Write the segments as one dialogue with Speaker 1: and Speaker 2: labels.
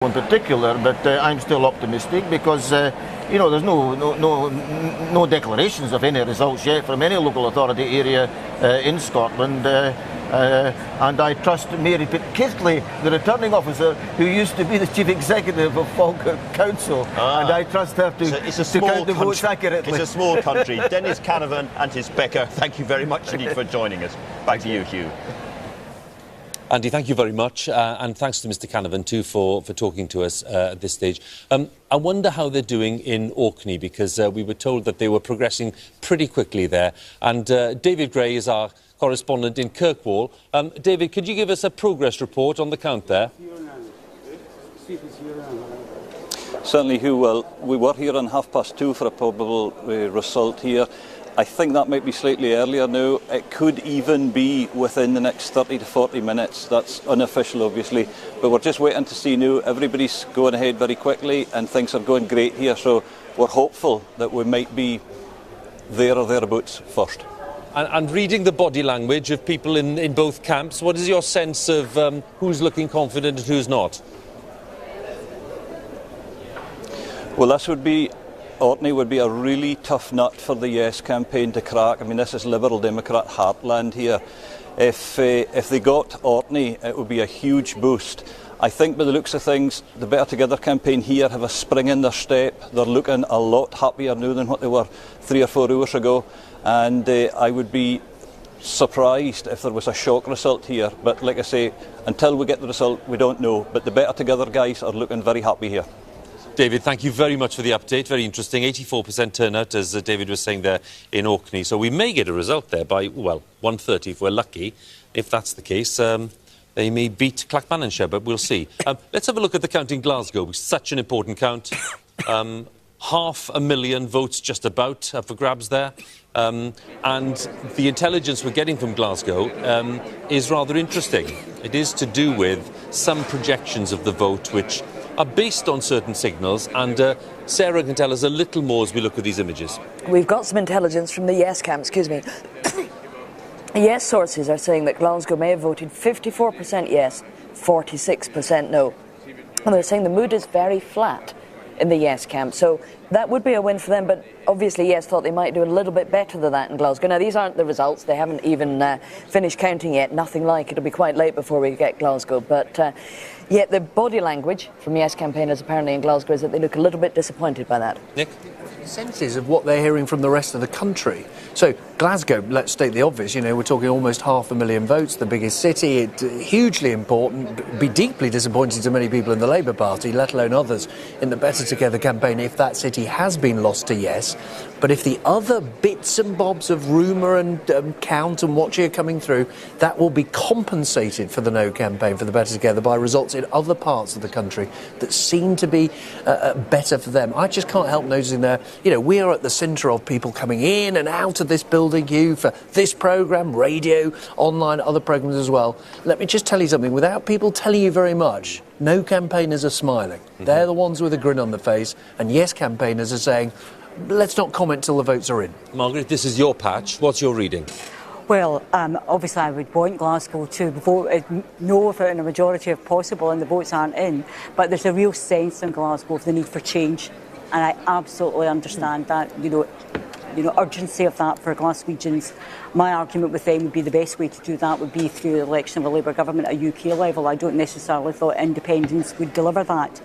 Speaker 1: in particular, but I'm still optimistic because you know, there's no declarations of any results yet from any local authority area in Scotland, and I trust Mary, particularly the returning officer who used to be the chief executive of Falkirk Council, and I trust her to count the votes accurately.
Speaker 2: It's a small country. Dennis Canavan and his Becker, thank you very much indeed for joining us. Back to you, Hugh.
Speaker 3: Andy, thank you very much, and thanks to Mr Canavan too for talking to us at this stage. I wonder how they're doing in Orkney, because we were told that they were progressing pretty quickly there. And David Gray is our correspondent in Kirkwall. David, could you give us a progress report on the count there?
Speaker 4: Certainly, Hugh. Well, we were here on 2:30 for a probable result here. I think that might be slightly earlier now. It could even be within the next 30 to 40 minutes. That's unofficial, obviously. But we're just waiting to see now. Everybody's going ahead very quickly and things are going great here. So we're hopeful that we might be there or thereabouts first.
Speaker 3: And reading the body language of people in both camps, what is your sense of who's looking confident and who's not?
Speaker 4: Well, Orkney would be a really tough nut for the Yes campaign to crack. I mean, this is Liberal Democrat heartland here. If they got Orkney, it would be a huge boost. I think by the looks of things, the Better Together campaign here have a spring in their step. They're looking a lot happier now than what they were 3 or 4 hours ago. And I would be surprised if there was a shock result here. But like I say, until we get the result, we don't know. But the Better Together guys are looking very happy here.
Speaker 3: David, thank you very much for the update. Very interesting. 84% turnout, as David was saying there, in Orkney. So we may get a result there by, well, 1:30 if we're lucky. If that's the case, they may beat Clackmannanshire, but we'll see. Let's have a look at the count in Glasgow. Such an important count. 500,000 votes just about up for grabs there. And the intelligence we're getting from Glasgow is rather interesting. It is to do with some projections of the vote which are based on certain signals, and Sarah can tell us a little more as we look at these images.
Speaker 5: We've got some intelligence from the Yes camp, excuse me. Yes sources are saying that Glasgow may have voted 54% yes, 46% no. And they're saying the mood is very flat in the Yes camp, so that would be a win for them, but obviously Yes thought they might do a little bit better than that in Glasgow. Now, these aren't the results, they haven't even finished counting yet, nothing like, it'll be quite late before we get Glasgow, but yet the body language from Yes campaigners apparently in Glasgow is that they look a little bit disappointed by that.
Speaker 3: Nick?
Speaker 6: Senses of what they're hearing from the rest of the country. So Glasgow, let's state the obvious, you know, we're talking almost 500,000 votes, the biggest city, hugely important, be deeply disappointing to many people in the Labour Party, let alone others in the Better Together campaign if that city has been lost to Yes. But if the other bits and bobs of rumour and count and watch here coming through, that will be compensated for the No campaign, for the Better Together, by results in other parts of the country that seem to be better for them. I just can't help noticing there, you know, we are at the centre of people coming in and out of this building, Hugh, for this programme, radio, online, other programmes as well. Let me just tell you something, without people telling you very much, No campaigners are smiling. They're the ones with a grin on the face, and Yes campaigners are saying, let's not comment till the votes are in.
Speaker 3: Margaret, this is your patch. What's your reading?
Speaker 7: Well, obviously I would want Glasgow to vote no for it in a majority if possible, and the votes aren't in. But there's a real sense in Glasgow of the need for change, and I absolutely understand that, you know, urgency of that for Glaswegians. My argument with them would be the best way to do that would be through the election of a Labour government at UK level. I don't necessarily thought independence would deliver that.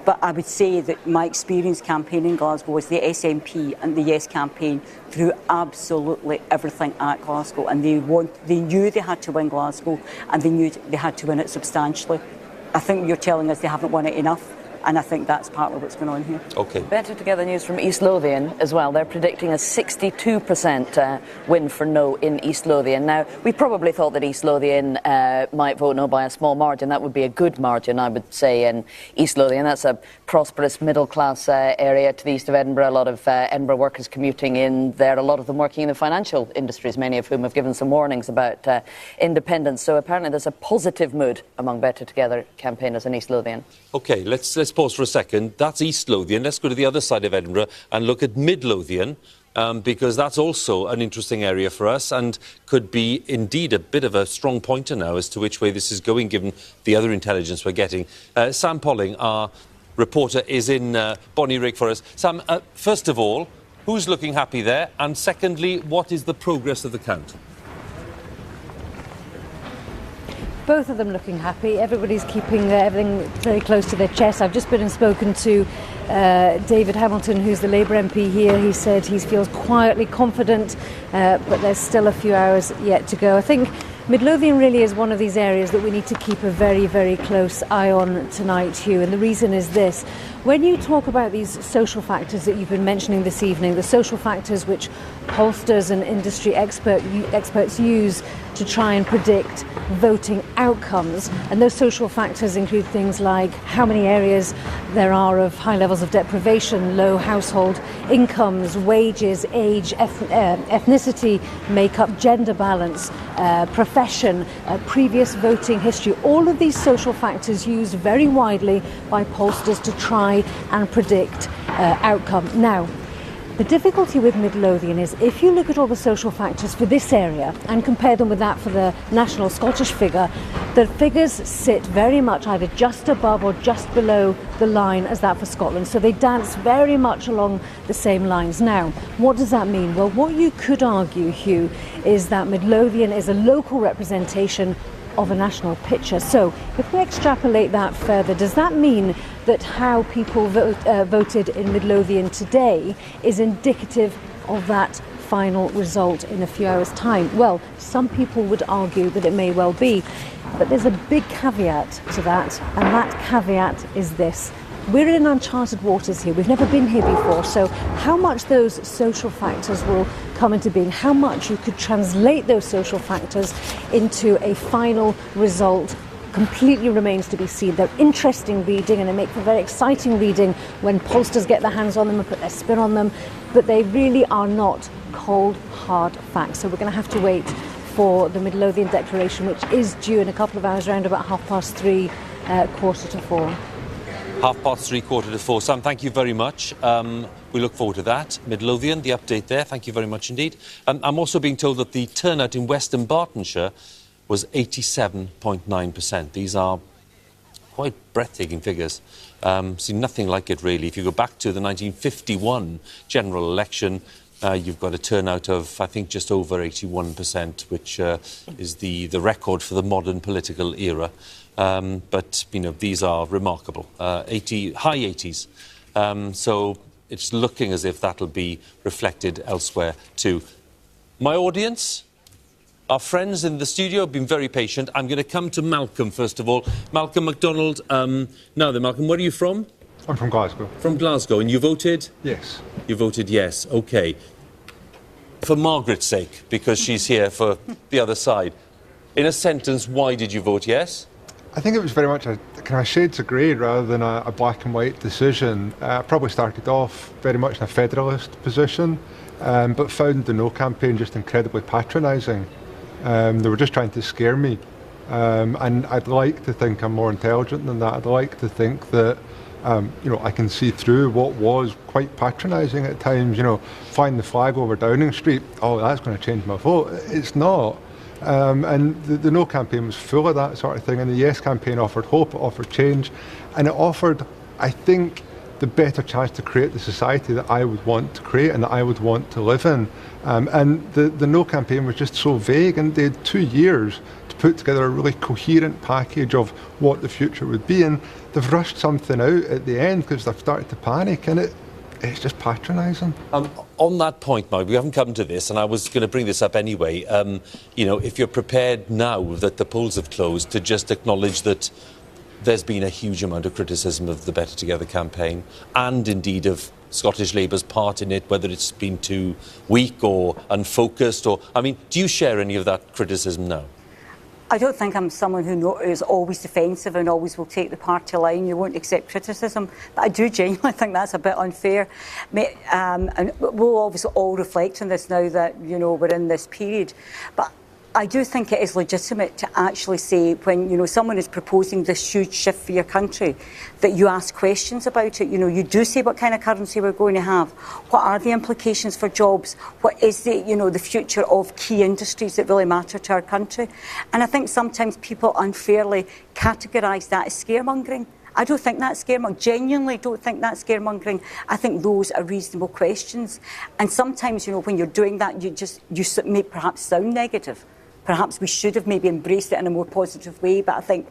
Speaker 7: But I would say that my experience campaigning in Glasgow was the SNP and the Yes campaign threw absolutely everything at Glasgow, and they knew they had to win Glasgow, and they knew they had to win it substantially. I think you're telling us they haven't won it enough, and I think that's partly what's going on here.
Speaker 3: OK.
Speaker 5: Better Together news from East Lothian as well. They're predicting a 62% win for no in East Lothian. Now, we probably thought that East Lothian might vote no by a small margin. That would be a good margin, I would say, in East Lothian. That's a prosperous middle-class area to the east of Edinburgh. A lot of Edinburgh workers commuting in there, a lot of them working in the financial industries, many of whom have given some warnings about independence. So apparently there's a positive mood among Better Together campaigners in East Lothian.
Speaker 3: OK, let's pause for a second. That's East Lothian. Let's go to the other side of Edinburgh and look at Midlothian. because that's also an interesting area for us and could be indeed a bit of a strong pointer now as to which way this is going, given the other intelligence we're getting. Sam Polling, our reporter, is in Bonnyrigg for us. Sam, first of all, who's looking happy there? And secondly, what is the progress of the count?
Speaker 8: Both of them looking happy. Everybody's keeping everything very close to their chest. I've just been and spoken to David Hamilton, who's the Labour MP here. He said he feels quietly confident, but there's still a few hours yet to go. I think Midlothian really is one of these areas that we need to keep a very, very close eye on tonight, Hugh. And the reason is this. When you talk about these social factors that you've been mentioning this evening, the social factors which pollsters and industry experts use to try and predict voting outcomes, and those social factors include things like how many areas there are of high levels of deprivation, low household incomes, wages, age, ethnicity makeup, gender balance, profession, previous voting history. All of these social factors used very widely by pollsters to try and predict outcome. Now, the difficulty with Midlothian is if you look at all the social factors for this area and compare them with that for the national Scottish figure, the figures sit very much either just above or just below the line as that for Scotland. So they dance very much along the same lines. Now, what does that mean? Well, what you could argue, Hugh, is that Midlothian is a local representation of a national picture. So if we extrapolate that further, does that mean that how people voted in Midlothian today is indicative of that final result in a few hours' time? Well, some people would argue that it may well be, but there's a big caveat to that, and that caveat is this. We're in uncharted waters here. We've never been here before. So how much those social factors will come into being, how much you could translate those social factors into a final result completely remains to be seen. They're interesting reading and they make for very exciting reading when pollsters get their hands on them and put their spin on them, but they really are not cold, hard facts. So we're going to have to wait for the Midlothian Declaration, which is due in a couple of hours, around about 3:30, 3:45.
Speaker 3: 3:30, 4:45. Sam, thank you very much. We look forward to that. Midlothian, the update there. Thank you very much indeed. I'm also being told that the turnout in Western Bartonshire was 87.9%. These are quite breathtaking figures. Seen nothing like it really. If you go back to the 1951 general election, you've got a turnout of, I think, just over 81%, which is the record for the modern political era. But, you know, these are remarkable. High 80s. So it's looking as if that'll be reflected elsewhere too. My audience, our friends in the studio have been very patient. I'm going to come to Malcolm first of all. Malcolm MacDonald. Now then, Malcolm, where are you from?
Speaker 9: I'm from Glasgow.
Speaker 3: From Glasgow. And you voted?
Speaker 9: Yes.
Speaker 3: You voted yes. OK. For Margaret's sake, because she's here for the other side. In a sentence, why did you vote yes?
Speaker 9: I think it was very much a kind of shades of grey rather than a black and white decision. I probably started off very much in a federalist position, but found the No campaign just incredibly patronising. They were just trying to scare me. And I'd like to think I'm more intelligent than that. I'd like to think that you know, I can see through what was quite patronising at times. You know, flying the flag over Downing Street, oh, that's going to change my vote. It's not. And the No campaign was full of that sort of thing, and the Yes campaign offered hope, it offered change, and it offered, I think, the better chance to create the society that I would want to create and that I would want to live in. And the No campaign was just so vague, and they had 2 years to put together a really coherent package of what the future would be, and they've rushed something out at the end because they've started to panic, and it's just patronising.
Speaker 3: On that point, Mike, we haven't come to this, and I was going to bring this up anyway. You know, if you're prepared now that the polls have closed to just acknowledge that there's been a huge amount of criticism of the Better Together campaign and indeed of Scottish Labour's part in it, whether it's been too weak or unfocused, or, I mean, do you share any of that criticism now?
Speaker 7: I don't think I'm someone who is always defensive and always will take the party line. You won't accept criticism. But I do genuinely think that's a bit unfair. And we'll obviously all reflect on this now that, you know, we're in this period. But I do think it is legitimate to actually say, when, you know, someone is proposing this huge shift for your country, that you ask questions about it. You know, you do say what kind of currency we're going to have, what are the implications for jobs, what is the, you know, the future of key industries that really matter to our country. And I think sometimes people unfairly categorise that as scaremongering. I don't think that's scaremongering. Genuinely don't think that's scaremongering. I think those are reasonable questions. And sometimes, you know, when you're doing that, you may perhaps sound negative. Perhaps we should have maybe embraced it in a more positive way. But I think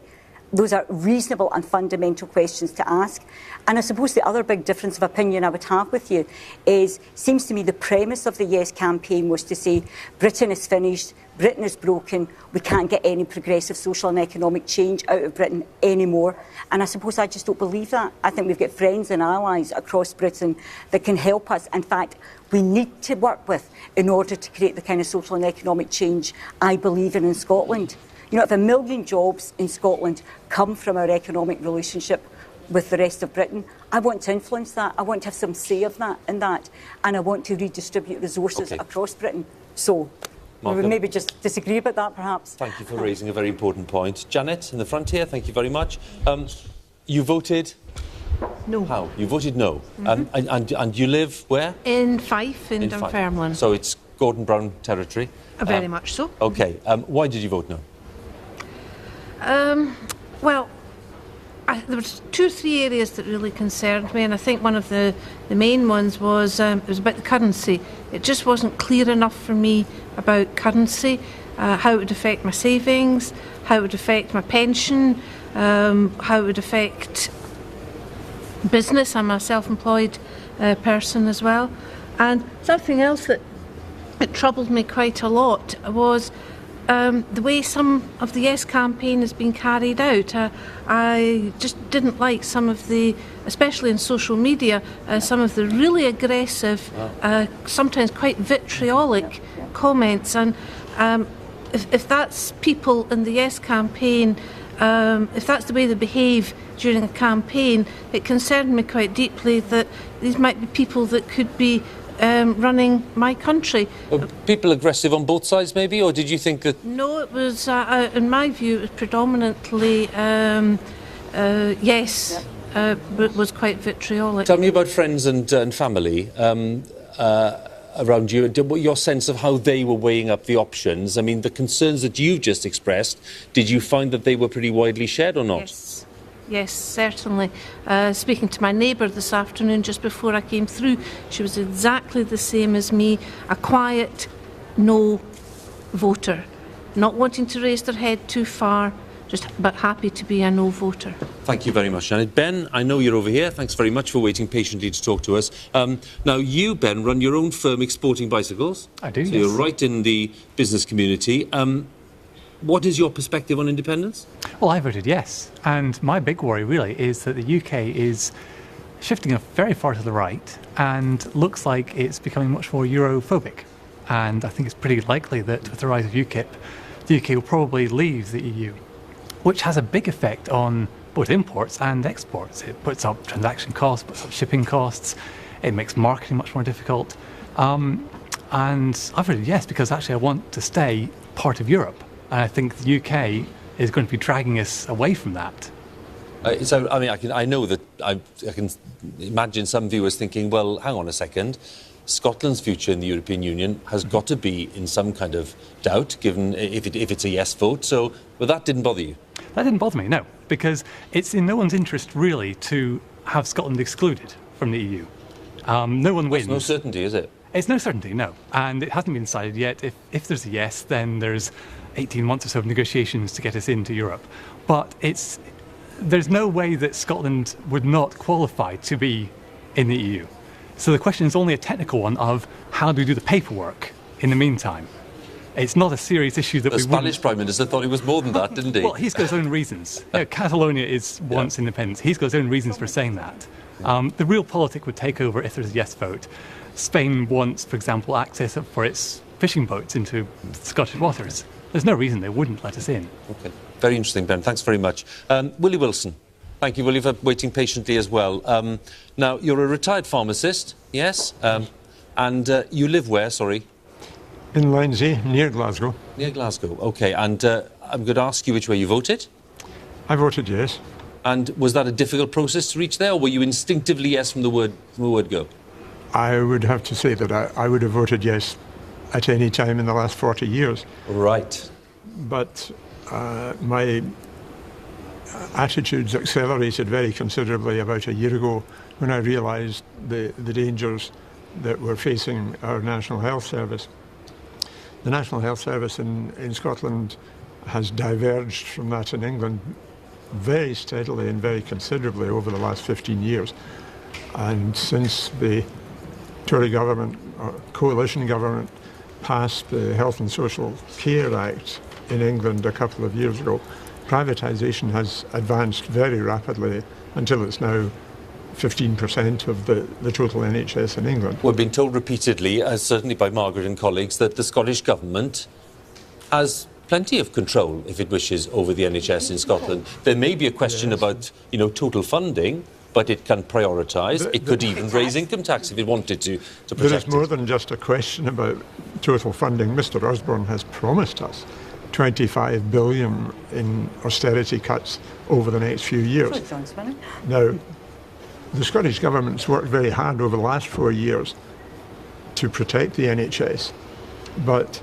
Speaker 7: those are reasonable and fundamental questions to ask. And I suppose the other big difference of opinion I would have with you is, seems to me the premise of the Yes campaign was to say Britain is finished, Britain is broken, we can't get any progressive social and economic change out of Britain anymore. And I suppose I just don't believe that. I think we've got friends and allies across Britain that can help us. In fact, we need to work with in order to create the kind of social and economic change I believe in Scotland. You know, if 1 million jobs in Scotland come from our economic relationship with the rest of Britain, I want to influence that. I want to have some say of that in that, and I want to redistribute resources across Britain. So we would maybe just disagree about that, perhaps.
Speaker 3: Thank you for raising a very important point. Janet, in the front here, thank you very much. You voted?
Speaker 10: No.
Speaker 3: How? You voted no. And you live where?
Speaker 10: In Fife, in Dunfermline.
Speaker 3: So it's Gordon Brown territory?
Speaker 10: Very much so.
Speaker 3: OK. Why did you vote no?
Speaker 10: Well, there was 2 or 3 areas that really concerned me, and I think one of the main ones was it was about the currency. It just wasn't clear enough for me about currency, how it would affect my savings, how it would affect my pension, how it would affect business. I'm a self-employed person as well. And something else that it troubled me quite a lot was the way some of the Yes campaign has been carried out. I just didn't like some of the, especially in social media, some of the really aggressive, sometimes quite vitriolic comments. And if that's people in the Yes campaign, if that's the way they behave during a campaign, it concerned me quite deeply that these might be people that could be running my country.
Speaker 3: People aggressive on both sides, maybe, or did you think that? No,
Speaker 10: it was, in my view, it was predominantly Yes, but was quite vitriolic.
Speaker 3: Tell me about friends and family around you, your sense of how they were weighing up the options. I mean, the concerns that you've just expressed, did you find that they were pretty widely shared or not?
Speaker 10: Yes. Yes, certainly. Speaking to my neighbour this afternoon, just before I came through, she was exactly the same as me, a quiet no voter, not wanting to raise their head too far, but happy to be a no voter.
Speaker 3: Thank you very much, Janet. Ben, I know you're over here. Thanks very much for waiting patiently to talk to us. Now, you, Ben, run your own firm exporting bicycles.
Speaker 11: I do,
Speaker 3: so
Speaker 11: yes.
Speaker 3: You're right in the business community. What is your perspective on independence?
Speaker 11: Well, I voted yes. And my big worry, really, is that the UK is shifting very far to the right and looks like it's becoming much more Europhobic. And I think it's pretty likely that with the rise of UKIP, the UK will probably leave the EU, which has a big effect on both imports and exports. It puts up transaction costs, puts up shipping costs, it makes marketing much more difficult. And I voted yes because actually I want to stay part of Europe. And I think the UK is going to be dragging us away from that.
Speaker 3: So, I mean, I know that I can imagine some viewers thinking, well, hang on a second, Scotland's future in the European Union has got to be in some kind of doubt, given if it's a yes vote. So, well, that didn't bother you?
Speaker 11: That didn't bother me, no, because it's in no one's interest, really, to have Scotland excluded from the EU. No one wins.
Speaker 3: There's no certainty, is it?
Speaker 11: It's no certainty, no. And it hasn't been decided yet. If there's a yes, then there's 18 months or so of negotiations to get us into Europe. But there's no way that Scotland would not qualify to be in the EU. So the question is only a technical one of how do we do the paperwork in the meantime. It's not a serious issue that
Speaker 3: the Spanish Prime Minister thought it was more than that, didn't he?
Speaker 11: Well, he's got his own reasons. Catalonia wants independence. He's got his own reasons for saying that. The real politic would take over if there's a yes vote. Spain wants, for example, access for its fishing boats into Scottish waters. There's no reason they wouldn't let us in.
Speaker 3: OK. Very interesting, Ben. Thanks very much. Willie Wilson. Thank you, Willie, for waiting patiently as well. Now, you're a retired pharmacist, yes? And you live where, sorry?
Speaker 12: In Lindsay, near Glasgow.
Speaker 3: Near Glasgow, OK. And I'm going to ask you which way you voted.
Speaker 12: I voted yes.
Speaker 3: And was that a difficult process to reach there, or were you instinctively yes from the word go?
Speaker 12: I would have to say that I would have voted yes at any time in the last 40 years.
Speaker 3: Right.
Speaker 12: But my attitudes accelerated very considerably about a year ago when I realised the dangers that were facing our National Health Service. The National Health Service in Scotland has diverged from that in England very steadily and very considerably over the last 15 years. And since the Tory government, or coalition government, passed the Health and Social Care Act in England a couple of years ago, privatisation has advanced very rapidly until it's now 15% of the total NHS in England.
Speaker 3: We've been told repeatedly, certainly by Margaret and colleagues, that the Scottish Government has plenty of control, if it wishes, over the NHS in Scotland. There may be a question about, total funding, but it can prioritise. It could even raise income tax if it wanted to protect
Speaker 12: There is more
Speaker 3: it.
Speaker 12: than just a question about total funding. Mr Osborne has promised us 25 billion in austerity cuts over the next few years. Now, the Scottish Government's worked very hard over the last 4 years to protect the NHS, but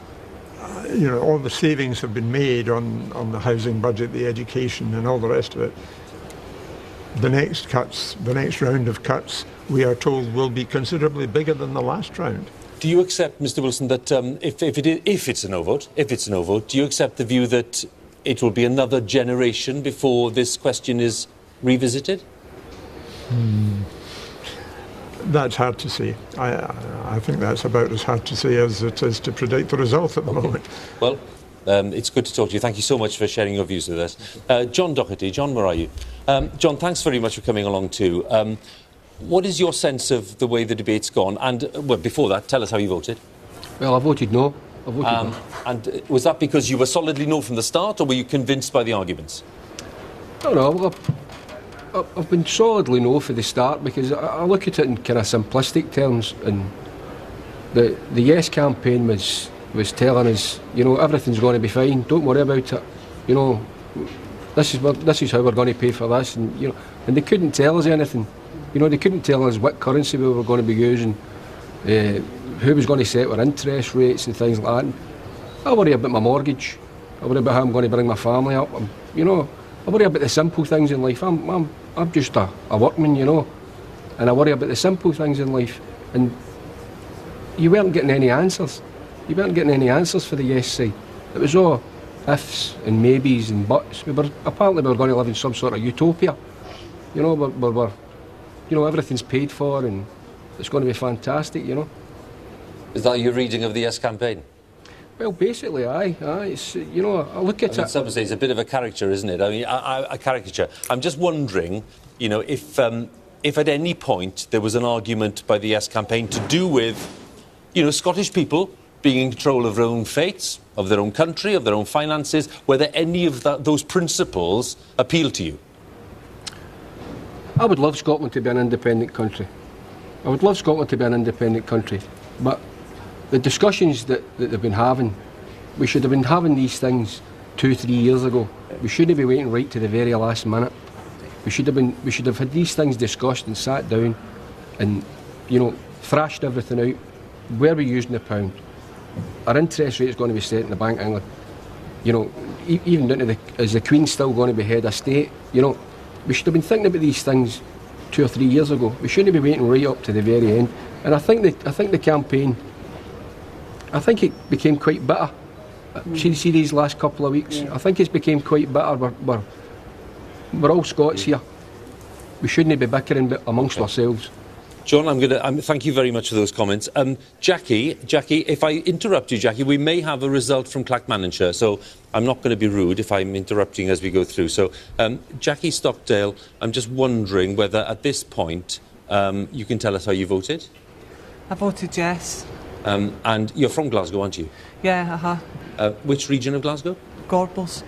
Speaker 12: all the savings have been made on the housing budget, the education and all the rest of it. The next round of cuts, we are told, will be considerably bigger than the last round.
Speaker 3: Do you accept, Mr Wilson, that if it's a no vote, do you accept the view that it will be another generation before this question is revisited?
Speaker 12: That's hard to say. I think that's about as hard to say as it is to predict the result at the moment.
Speaker 3: Well, it's good to talk to you. Thank you so much for sharing your views with us. John Doherty. John, where are you? John, thanks very much for coming along too. What is your sense of the way the debate's gone? And, well, before that, tell us how you voted.
Speaker 13: Well, I voted no. No.
Speaker 3: And was that because you were solidly no from the start, or were you convinced by the arguments?
Speaker 13: No. I've been solidly no for the start because I look at it in kind of simplistic terms, and the Yes campaign was telling us, everything's going to be fine, don't worry about it, this is how we're going to pay for this, and and they couldn't tell us anything. They couldn't tell us what currency we were going to be using, who was going to set our interest rates and things like that. I worry about my mortgage, I worry about how I'm going to bring my family up, I worry about the simple things in life. I'm just a workman, and I worry about the simple things in life. And you weren't getting any answers. You weren't getting any answers for the yes side. It was all ifs and maybes and buts. Apparently we were going to live in some sort of utopia. Everything's paid for and it's going to be fantastic,
Speaker 3: Is that your reading of the Yes campaign?
Speaker 13: Well, basically, aye. It's, I look at it.
Speaker 3: Some would say it's a bit of a caricature, isn't it? I mean, a caricature. I'm just wondering, if at any point there was an argument by the Yes campaign to do with, Scottish people being in control of their own fates, of their own country, of their own finances, whether any of those principles appeal to you?
Speaker 13: I would love Scotland to be an independent country. But the discussions that they've been having, we should have been having these things 2-3 years ago. We shouldn't be waiting right to the very last minute. We should have had these things discussed and sat down and, thrashed everything out. Where are we using the pound? Our interest rate is going to be set in the Bank of England. Even down to is the Queen still going to be head of state? We should have been thinking about these things 2 or 3 years ago. We shouldn't be waiting right up to the very end. And I think the campaign, I think it became quite bitter. See these last couple of weeks. I think it's became quite bitter. We're all Scots here. We shouldn't be bickering amongst ourselves.
Speaker 3: John, I'm going to thank you very much for those comments. Jackie, if I interrupt you, Jackie, we may have a result from Clackmannanshire, so I'm not going to be rude if I'm interrupting as we go through. So, Jackie Stockdale, I'm just wondering whether at this point you can tell us how you voted.
Speaker 14: I voted yes.
Speaker 3: And you're from Glasgow, aren't you?
Speaker 14: Yeah,
Speaker 3: Which region of Glasgow?
Speaker 14: Gorbals.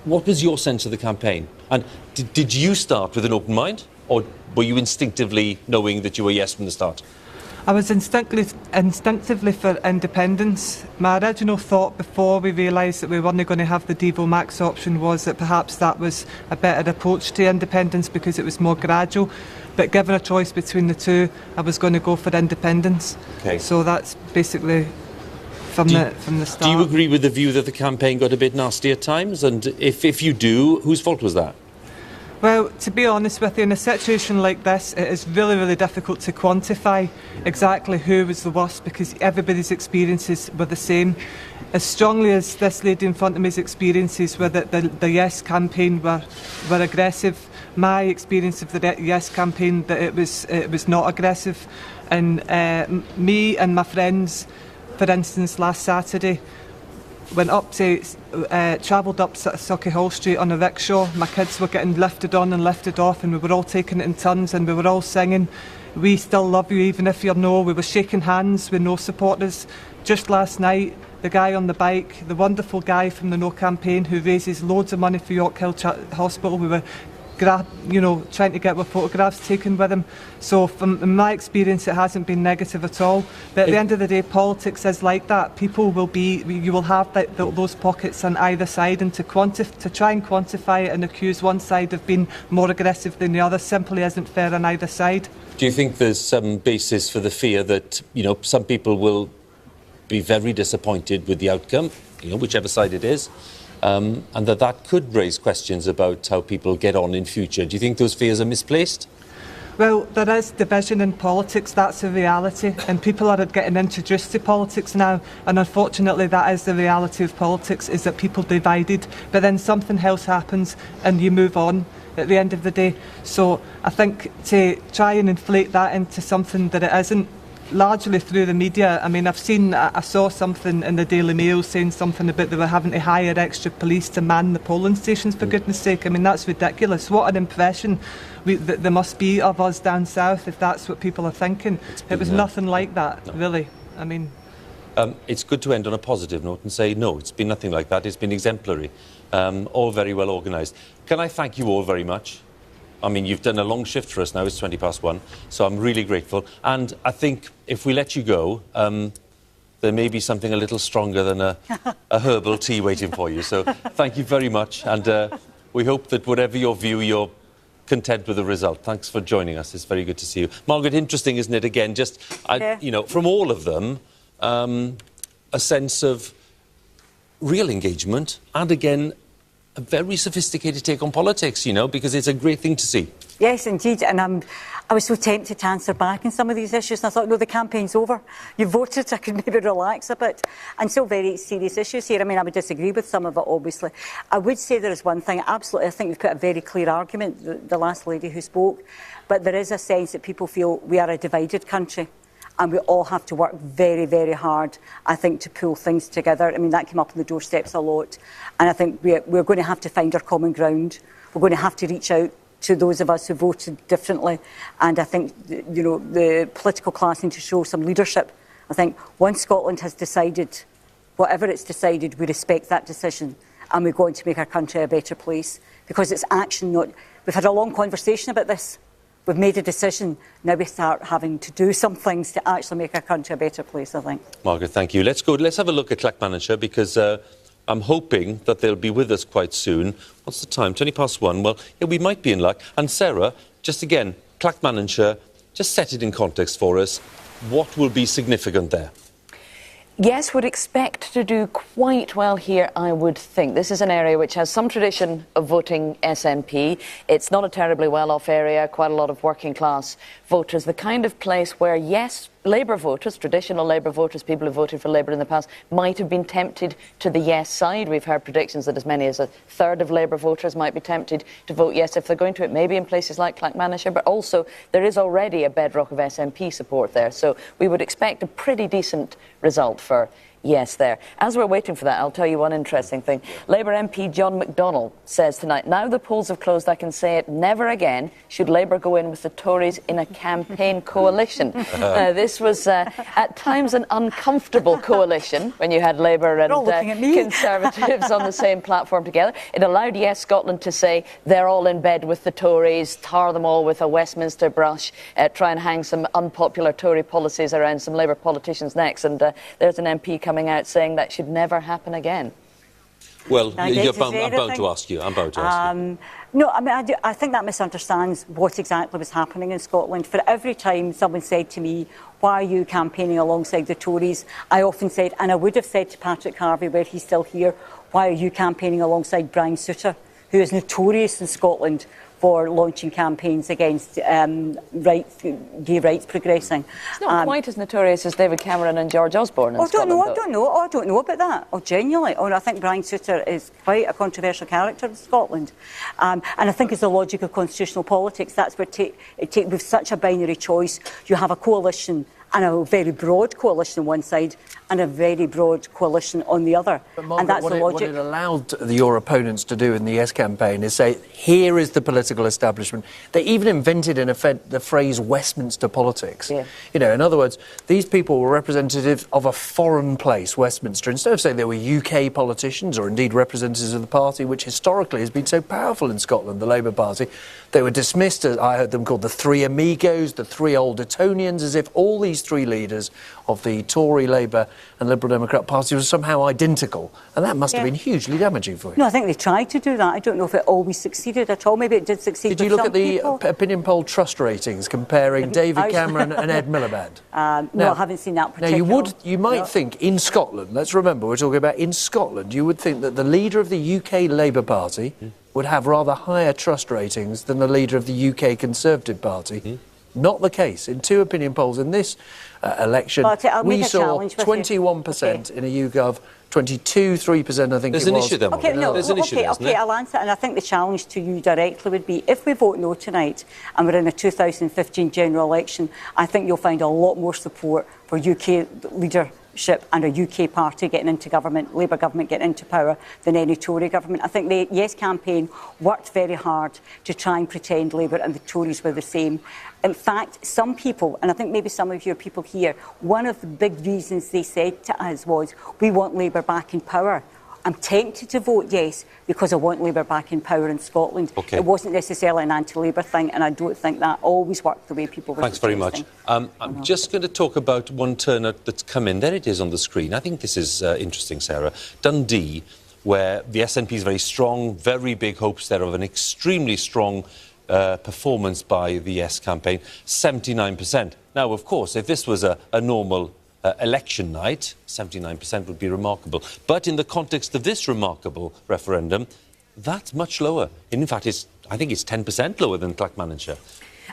Speaker 3: What was your sense of the campaign? And did you start with an open mind? Or were you instinctively knowing that you were yes from the start?
Speaker 14: I was instinctively for independence. My original thought before we realised that we weren't going to have the Devo Max option was that perhaps that was a better approach to independence because it was more gradual. But given a choice between the two, I was going to go for independence.
Speaker 3: Okay.
Speaker 14: So that's basically from the start.
Speaker 3: Do you agree with the view that the campaign got a bit nasty at times? And if you do, whose fault was that?
Speaker 14: Well, to be honest with you, in a situation like this, it is really, really difficult to quantify exactly who was the worst because everybody's experiences were the same. As strongly as this lady in front of me's experiences were that the Yes campaign were aggressive, my experience of the Yes campaign that it was not aggressive. And me and my friends, for instance, last Saturday, went up to, travelled up Sauchiehall Street on a rickshaw. My kids were getting lifted on and lifted off and we were all taking it in turns and we were all singing, "We still love you even if you're no." We were shaking hands with no supporters. Just last night, the guy on the bike, the wonderful guy from the No campaign who raises loads of money for York Hill Hospital, we were trying to get our photographs taken with him. So from my experience, it hasn't been negative at all. But at the end of the day, politics is like that. People will you will have those pockets on either side, and to try and quantify it and accuse one side of being more aggressive than the other simply isn't fair on either side.
Speaker 3: Do you think there's some basis for the fear that, some people will be very disappointed with the outcome, whichever side it is? And that could raise questions about how people get on in future. Do you think those fears are misplaced?
Speaker 14: Well, there is division in politics, that's a reality, and people are getting introduced to politics now, and unfortunately that is the reality of politics, is that people divided, but then something else happens and you move on at the end of the day. So I think to try and inflate that into something that it isn't, largely through the media. I mean, I saw something in the Daily Mail saying something about they were having to hire extra police to man the polling stations, for goodness sake. I mean, that's ridiculous. What an impression that there must be of us down south if that's what people are thinking. It was nothing like that, really. I mean...
Speaker 3: it's good to end on a positive note and say, no, it's been nothing like that. It's been exemplary. All very well organised. Can I thank you all very much? I mean, you've done a long shift for us now. It's 1:20, so I'm really grateful. And I think if we let you go, there may be something a little stronger than a herbal tea waiting for you. So thank you very much, and we hope that whatever your view, you're content with the result. Thanks for joining us. It's very good to see you. Margaret, interesting, isn't it? Again, just, from all of them, a sense of real engagement and, again, a very sophisticated take on politics, because it's a great thing to see.
Speaker 7: Yes, indeed, and I was so tempted to answer back on some of these issues, and I thought, no, the campaign's over. You voted, I could maybe relax a bit. And still very serious issues here. I mean, I would disagree with some of it, obviously. I would say there is one thing, absolutely, I think we've got a very clear argument, the last lady who spoke, but there is a sense that people feel we are a divided country. And we all have to work very, very hard, I think, to pull things together. I mean, that came up on the doorsteps a lot. And I think we're going to have to find our common ground. We're going to have to reach out to those of us who voted differently. And I think, the political class need to show some leadership. I think once Scotland has decided, whatever it's decided, we respect that decision. And we're going to make our country a better place. Because it's action, not... We've had a long conversation about this. We've made a decision, now we start having to do some things to actually make our country a better place, I think.
Speaker 3: Margaret, thank you. Let's have a look at Clackmannanshire, because I'm hoping that they'll be with us quite soon. What's the time? 1:20. Well, yeah, we might be in luck. And Sarah, just again, Clackmannanshire, just set it in context for us. What will be significant there?
Speaker 5: Yes, would expect to do quite well here, I would think. This is an area which has some tradition of voting SNP. It's not a terribly well-off area, quite a lot of working-class voters. The kind of place where, yes, Labour voters, traditional Labour voters, people who voted for Labour in the past, might have been tempted to the yes side. We've heard predictions that as many as a third of Labour voters might be tempted to vote yes if they're going to it, maybe in places like Clackmannanshire, but also there is already a bedrock of SNP support there. So we would expect a pretty decent result for yes there. As we're waiting for that, I'll tell you one interesting thing. Labour MP John McDonnell says tonight, now the polls have closed, I can say it, never again should Labour go in with the Tories in a campaign coalition. This was at times an uncomfortable coalition when you had Labour and Conservatives on the same platform together. It allowed Yes Scotland to say they're all in bed with the Tories, tar them all with a Westminster brush, try and hang some unpopular Tory policies around some Labour politicians' necks, and there's an MP coming out saying that should never happen again.
Speaker 3: Well, I'm bound to ask you.
Speaker 7: No, I mean, I think that misunderstands what exactly was happening in Scotland. For every time someone said to me, why are you campaigning alongside the Tories? I often said, and I would have said to Patrick Harvie, were he still here, why are you campaigning alongside Brian Souter, who is notorious in Scotland for launching campaigns against gay rights progressing.
Speaker 5: It's not quite as notorious as David Cameron and George Osborne in Scotland,
Speaker 7: I don't know about that. Genuinely. I think Brian Souter is quite a controversial character in Scotland. And I think it's the logic of constitutional politics. That's where with such a binary choice, you have a coalition, and a very broad coalition on one side and a very broad coalition on the other.
Speaker 6: But Margaret,
Speaker 7: and that's the logic.
Speaker 6: What it allowed your opponents to do in the Yes campaign is say, here is the political establishment. They even invented, in effect, the phrase Westminster politics.
Speaker 5: Yeah.
Speaker 6: You know, in other words, these people were representatives of a foreign place, Westminster. Instead of saying they were UK politicians or indeed representatives of the party, which historically has been so powerful in Scotland, the Labour Party, they were dismissed as, I heard them called the Three Amigos, the Three Old Etonians, as if all these three leaders of the Tory, Labour and Liberal Democrat parties were somehow identical. And that must have been hugely damaging for you.
Speaker 7: No, I think they tried to do that. I don't know if it always succeeded at all. Maybe it did succeed.
Speaker 6: Did you look at the opinion poll trust ratings comparing David Cameron and Ed Miliband?
Speaker 7: No, I haven't seen that particular.
Speaker 6: Now, you might think in Scotland, let's remember, we're talking about in Scotland, you would think that the leader of the UK Labour Party would have rather higher trust ratings than the leader of the UK Conservative Party. Not the case. In two opinion polls in this election, we saw 21% in a YouGov, 22.3% I think
Speaker 3: There's
Speaker 6: it was.
Speaker 3: an issue there, there's an issue there, isn't it?
Speaker 7: I'll answer, and I think the challenge to you directly would be, if we vote no tonight and we're in a 2015 general election, I think you'll find a lot more support for UK leadership and a UK party getting into government, Labour government getting into power, than any Tory government. I think the Yes campaign worked very hard to try and pretend Labour and the Tories were the same. In fact, some people, and I think maybe some of your people here, one of the big reasons they said to us was, we want Labour back in power. I'm tempted to vote yes because I want Labour back in power in Scotland. It wasn't necessarily an anti-Labour thing, and I don't think that always worked the way people were
Speaker 3: Thanks very much. I'm just going to talk about one turnout that's come in. There it is on the screen. I think this is interesting, Sarah. Dundee, where the SNP is very strong, very big hopes there of an extremely strong performance by the Yes campaign, 79%. Now, of course, if this was a normal election night, 79% would be remarkable. But in the context of this remarkable referendum, that's much lower. In fact, I think it's 10% lower than Clackmannanshire.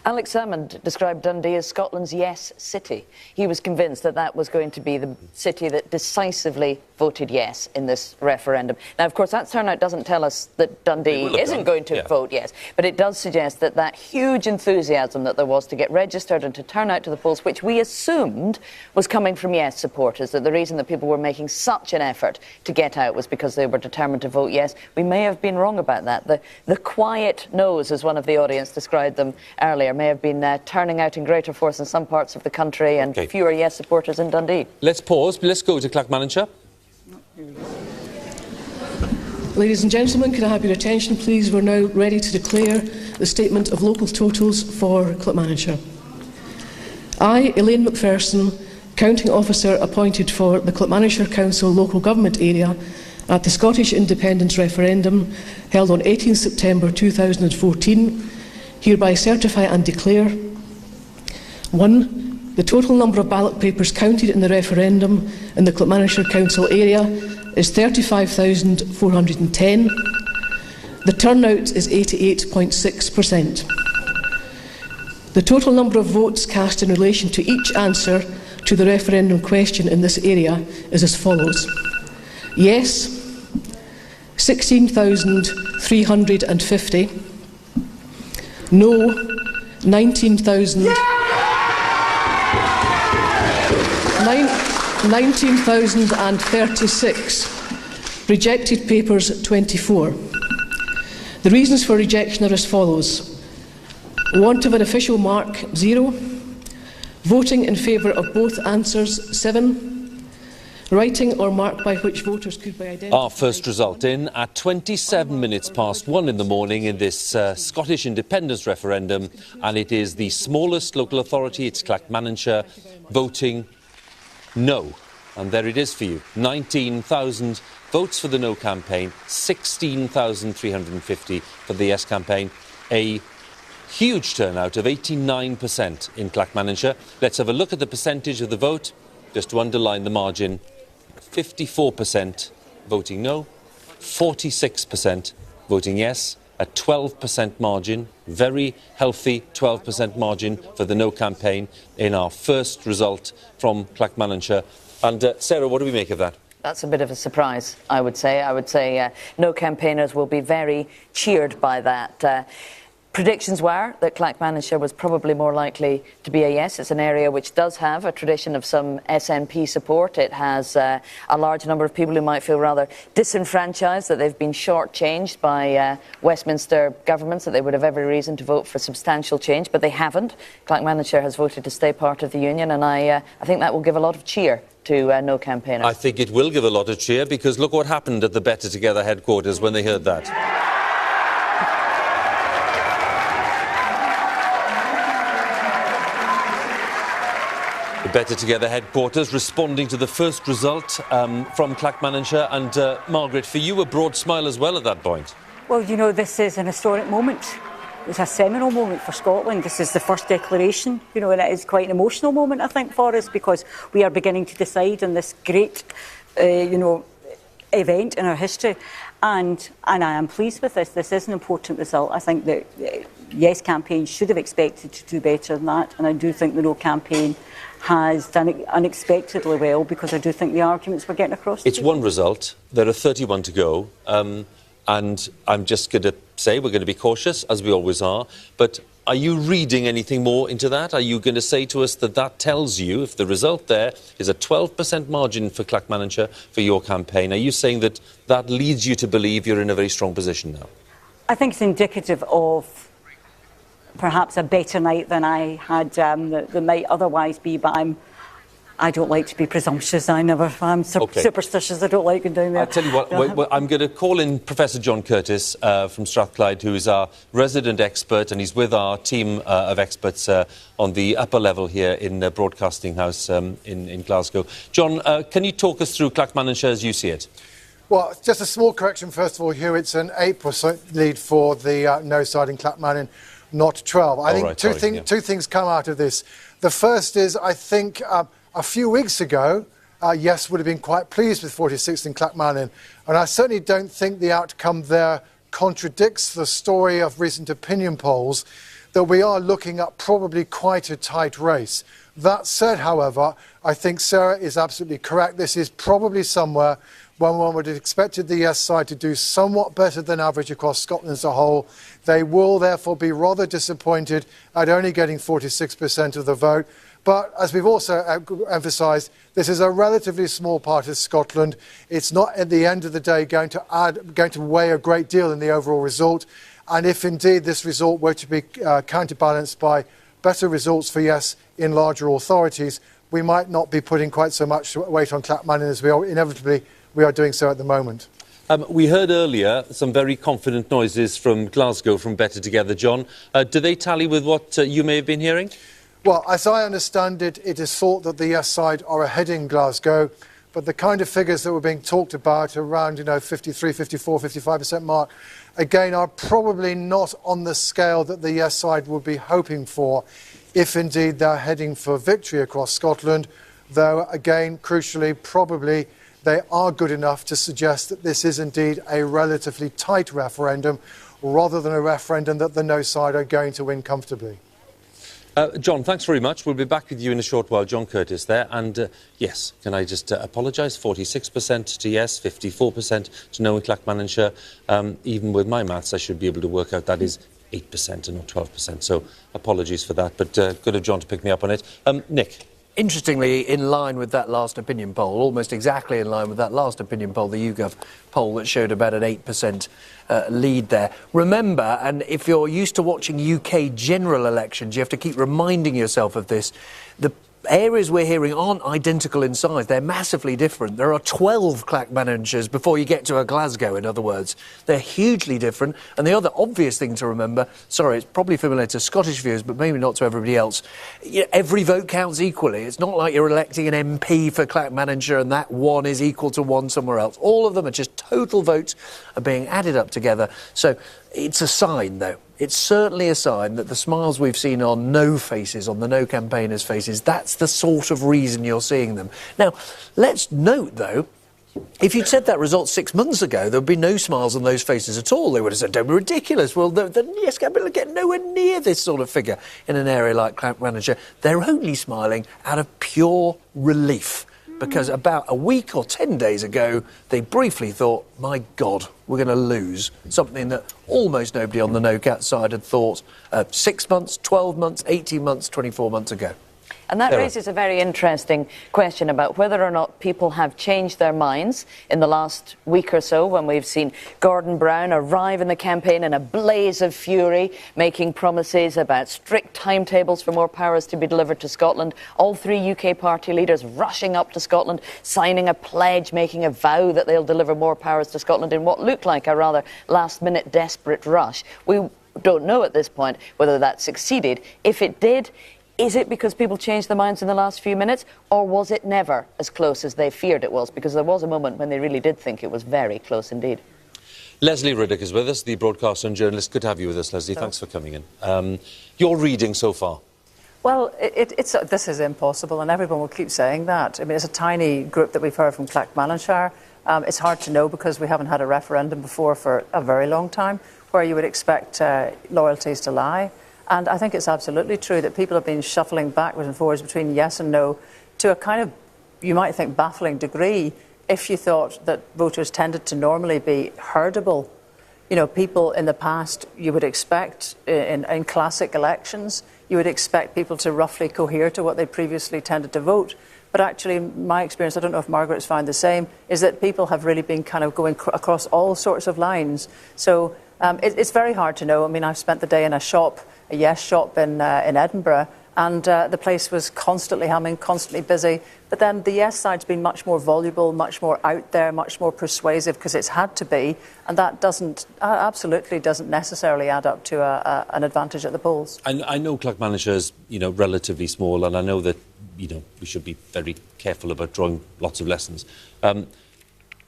Speaker 5: Alex Salmond described Dundee as Scotland's yes city. He was convinced that that was going to be the city that decisively voted yes in this referendum. Now, of course, that turnout doesn't tell us that Dundee isn't going to vote yes, but it does suggest that that huge enthusiasm that there was to get registered and to turn out to the polls, which we assumed was coming from yes supporters, that the reason that people were making such an effort to get out was because they were determined to vote yes. We may have been wrong about that. The quiet no's, as one of the audience described them earlier, may have been turning out in greater force in some parts of the country and fewer yes supporters in Dundee.
Speaker 3: Let's pause. Let's go to Clackmannanshire.
Speaker 15: Ladies and gentlemen, can I have your attention, please? We're now ready to declare the statement of local totals for Clackmannanshire. I, Elaine McPherson, Counting Officer appointed for the Clackmannanshire Council local government area at the Scottish Independence Referendum held on 18 September 2014, hereby certify and declare 1. The total number of ballot papers counted in the referendum in the Clackmannanshire Council area is 35,410. The turnout is 88.6%. The total number of votes cast in relation to each answer to the referendum question in this area is as follows. Yes, 16,350. No, 19,000. 19,036. Rejected papers 24. The reasons for rejection are as follows: want of an official mark 0, voting in favour of both answers 7, writing or mark by which voters could be identified.
Speaker 3: Our first result in at 27 minutes past 1 in the morning in this Scottish independence referendum, and it is the smallest local authority, it's Clackmannanshire, voting no. And there it is for you. 19,000 votes for the no campaign, 16,350 for the yes campaign. A huge turnout of 89% in Clackmannanshire. Let's have a look at the percentage of the vote, just to underline the margin. 54% voting no, 46% voting yes, a 12% margin, very healthy 12% margin for the no campaign in our first result from Clackmannanshire. And Sarah, what do we make of that?
Speaker 5: That's a bit of a surprise, I would say. I would say no campaigners will be very cheered by that. Predictions were that Clackmannanshire was probably more likely to be a yes. It's an area which does have a tradition of some SNP support. It has a large number of people who might feel rather disenfranchised, that they've been shortchanged by Westminster governments, that they would have every reason to vote for substantial change, but they haven't. Clackmannanshire has voted to stay part of the Union, and I think that will give a lot of cheer to no campaigners.
Speaker 3: I think it will give a lot of cheer, because look what happened at the Better Together headquarters when they heard that. The Better Together headquarters responding to the first result from Clackmannanshire. And Margaret, for you, a broad smile as well at that point.
Speaker 7: Well, you know, this is an historic moment. It's a seminal moment for Scotland. This is the first declaration, you know, and it is quite an emotional moment, I think, for us, because we are beginning to decide on this great, you know, event in our history. And I am pleased with this. This is an important result. I think that Yes campaign should have expected to do better than that, and I do think the No campaign has done it unexpectedly well, because I do think the arguments we're getting across.
Speaker 3: It's one result. There are 31 to go. And I'm just going to say we're going to be cautious, as we always are. But are you reading anything more into that? Are you going to say to us that that tells you, if the result there is a 12% margin for Clackmannanshire for your campaign, are you saying that that leads you to believe you're in a very strong position now?
Speaker 7: I think it's indicative of perhaps a better night than I had, that might otherwise be, but I don't like to be presumptuous. I'm superstitious. I don't like going down there.
Speaker 3: I'll tell you what, I'm going to call in Professor John Curtis from Strathclyde, who is our resident expert, and he's with our team of experts on the upper level here in the Broadcasting House in Glasgow. John, can you talk us through Clackmannanshire as you see it?
Speaker 16: Well, just a small correction first of all here. It's an 8% lead for the no side in Clackmannan, not 12. I think two things come out of this. The first is, I think, a few weeks ago, Yes would have been quite pleased with 46 in Clackmannan, and I certainly don't think the outcome there contradicts the story of recent opinion polls, that we are looking at probably quite a tight race. That said, however, I think Sarah is absolutely correct. This is probably somewhere when one would have expected the Yes side to do somewhat better than average across Scotland as a whole. They will therefore be rather disappointed at only getting 46% of the vote. But as we've also emphasised, this is a relatively small part of Scotland. It's not at the end of the day going to weigh a great deal in the overall result. And if indeed this result were to be counterbalanced by better results for Yes in larger authorities, we might not be putting quite so much weight on Clackmannan as we are inevitably we are doing so at the moment.
Speaker 3: We heard earlier some very confident noises from Glasgow from Better Together, John. Do they tally with what you may have been hearing?
Speaker 16: Well, as I understand it, it is thought that the Yes side are ahead in Glasgow, but the kind of figures that were being talked about around, 53, 54, 55% mark, again, are probably not on the scale that the Yes side would be hoping for, if indeed they're heading for victory across Scotland, though, again, crucially, probably they are good enough to suggest that this is indeed a relatively tight referendum, rather than a referendum that the No side are going to win comfortably.
Speaker 3: John, thanks very much. We'll be back with you in a short while. John Curtis there. And yes, can I just apologise? 46% to yes, 54% to no in Clackmannanshire. Even with my maths, I should be able to work out that is 8% and not 12%. So apologies for that. But good of John to pick me up on it. Nick.
Speaker 6: Interestingly, in line with that last opinion poll, almost exactly in line with that last opinion poll, the YouGov poll that showed about an 8% lead there. Remember, and if you're used to watching UK general elections, you have to keep reminding yourself of this, the areas we're hearing aren't identical in size. They're massively different. There are 12 Clackmannanshires before you get to a Glasgow, in other words. They're hugely different. And the other obvious thing to remember, sorry, it's probably familiar to Scottish viewers, but maybe not to everybody else, every vote counts equally. It's not like you're electing an MP for Clackmannanshire and that one is equal to one somewhere else. All of them are just total votes are being added up together. So it's a sign, though. It's certainly a sign that the smiles we've seen on no faces, on the no campaigners' faces, that's the sort of reason you're seeing them. Now, let's note, though, if you'd said that result 6 months ago, there would be no smiles on those faces at all. They would have said, don't be ridiculous. Well, the Yes campaign will get nowhere near this sort of figure in an area like Clackmannanshire. They're only smiling out of pure relief. Because about a week or 10 days ago, they briefly thought, my God, we're going to lose. Something that almost nobody on the no-cat side had thought 6 months, 12 months, 18 months, 24 months ago.
Speaker 5: And that raises a very interesting question about whether or not people have changed their minds in the last week or so, when we've seen Gordon Brown arrive in the campaign in a blaze of fury, making promises about strict timetables for more powers to be delivered to Scotland. All three UK party leaders rushing up to Scotland, signing a pledge, making a vow that they'll deliver more powers to Scotland in what looked like a rather last-minute desperate rush. We don't know at this point whether that succeeded. If it did, is it because people changed their minds in the last few minutes, or was it never as close as they feared it was? Because there was a moment when they really did think it was very close indeed.
Speaker 3: Leslie Riddick is with us, the broadcaster and journalist. Good to have you with us, Leslie. Thanks for coming in. Your reading so far?
Speaker 17: Well, this is impossible, and everyone will keep saying that. I mean, it's a tiny group that we've heard from Clackmannanshire. It's hard to know because we haven't had a referendum before for a very long time, where you would expect loyalties to lie. And I think it's absolutely true that people have been shuffling backwards and forwards between yes and no to a kind of, you might think, baffling degree if you thought that voters tended to normally be herdable. You know, people in the past, you would expect in classic elections, you would expect people to roughly cohere to what they previously tended to vote. But actually, my experience, I don't know if Margaret's found the same, is that people have really been kind of going across all sorts of lines. So it's very hard to know. I mean, I've spent the day in a shop, a Yes shop in Edinburgh, and the place was constantly humming, constantly busy. But then the Yes side's been much more voluble, much more out there, much more persuasive, because it's had to be, and that absolutely doesn't necessarily add up to an advantage at the polls.
Speaker 3: I know Clackmannanshire is, relatively small, and I know that, we should be very careful about drawing lots of lessons.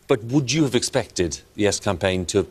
Speaker 3: But would you have expected the Yes campaign to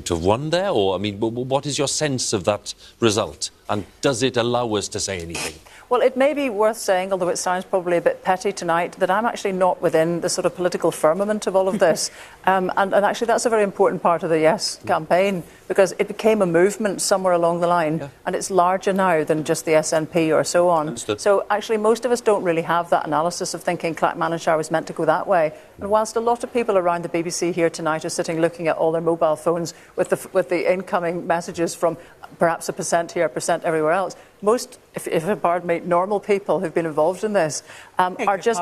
Speaker 3: have won there? Or, I mean, what is your sense of that result? And does it allow us to say anything?
Speaker 17: Well, it may be worth saying, although it sounds probably a bit petty tonight, that I'm actually not within the sort of political firmament of all of this. And actually, that's a very important part of the Yes campaign, because it became a movement somewhere along the line, and it's larger now than just the SNP or so on.
Speaker 3: Understood.
Speaker 17: So actually, most of us don't really have that analysis of thinking Clackmannanshire was meant to go that way. And whilst a lot of people around the BBC here tonight are sitting looking at all their mobile phones with the incoming messages from perhaps 1% here, 1% everywhere else, most, if pardon me, normal people who've been involved in this are just...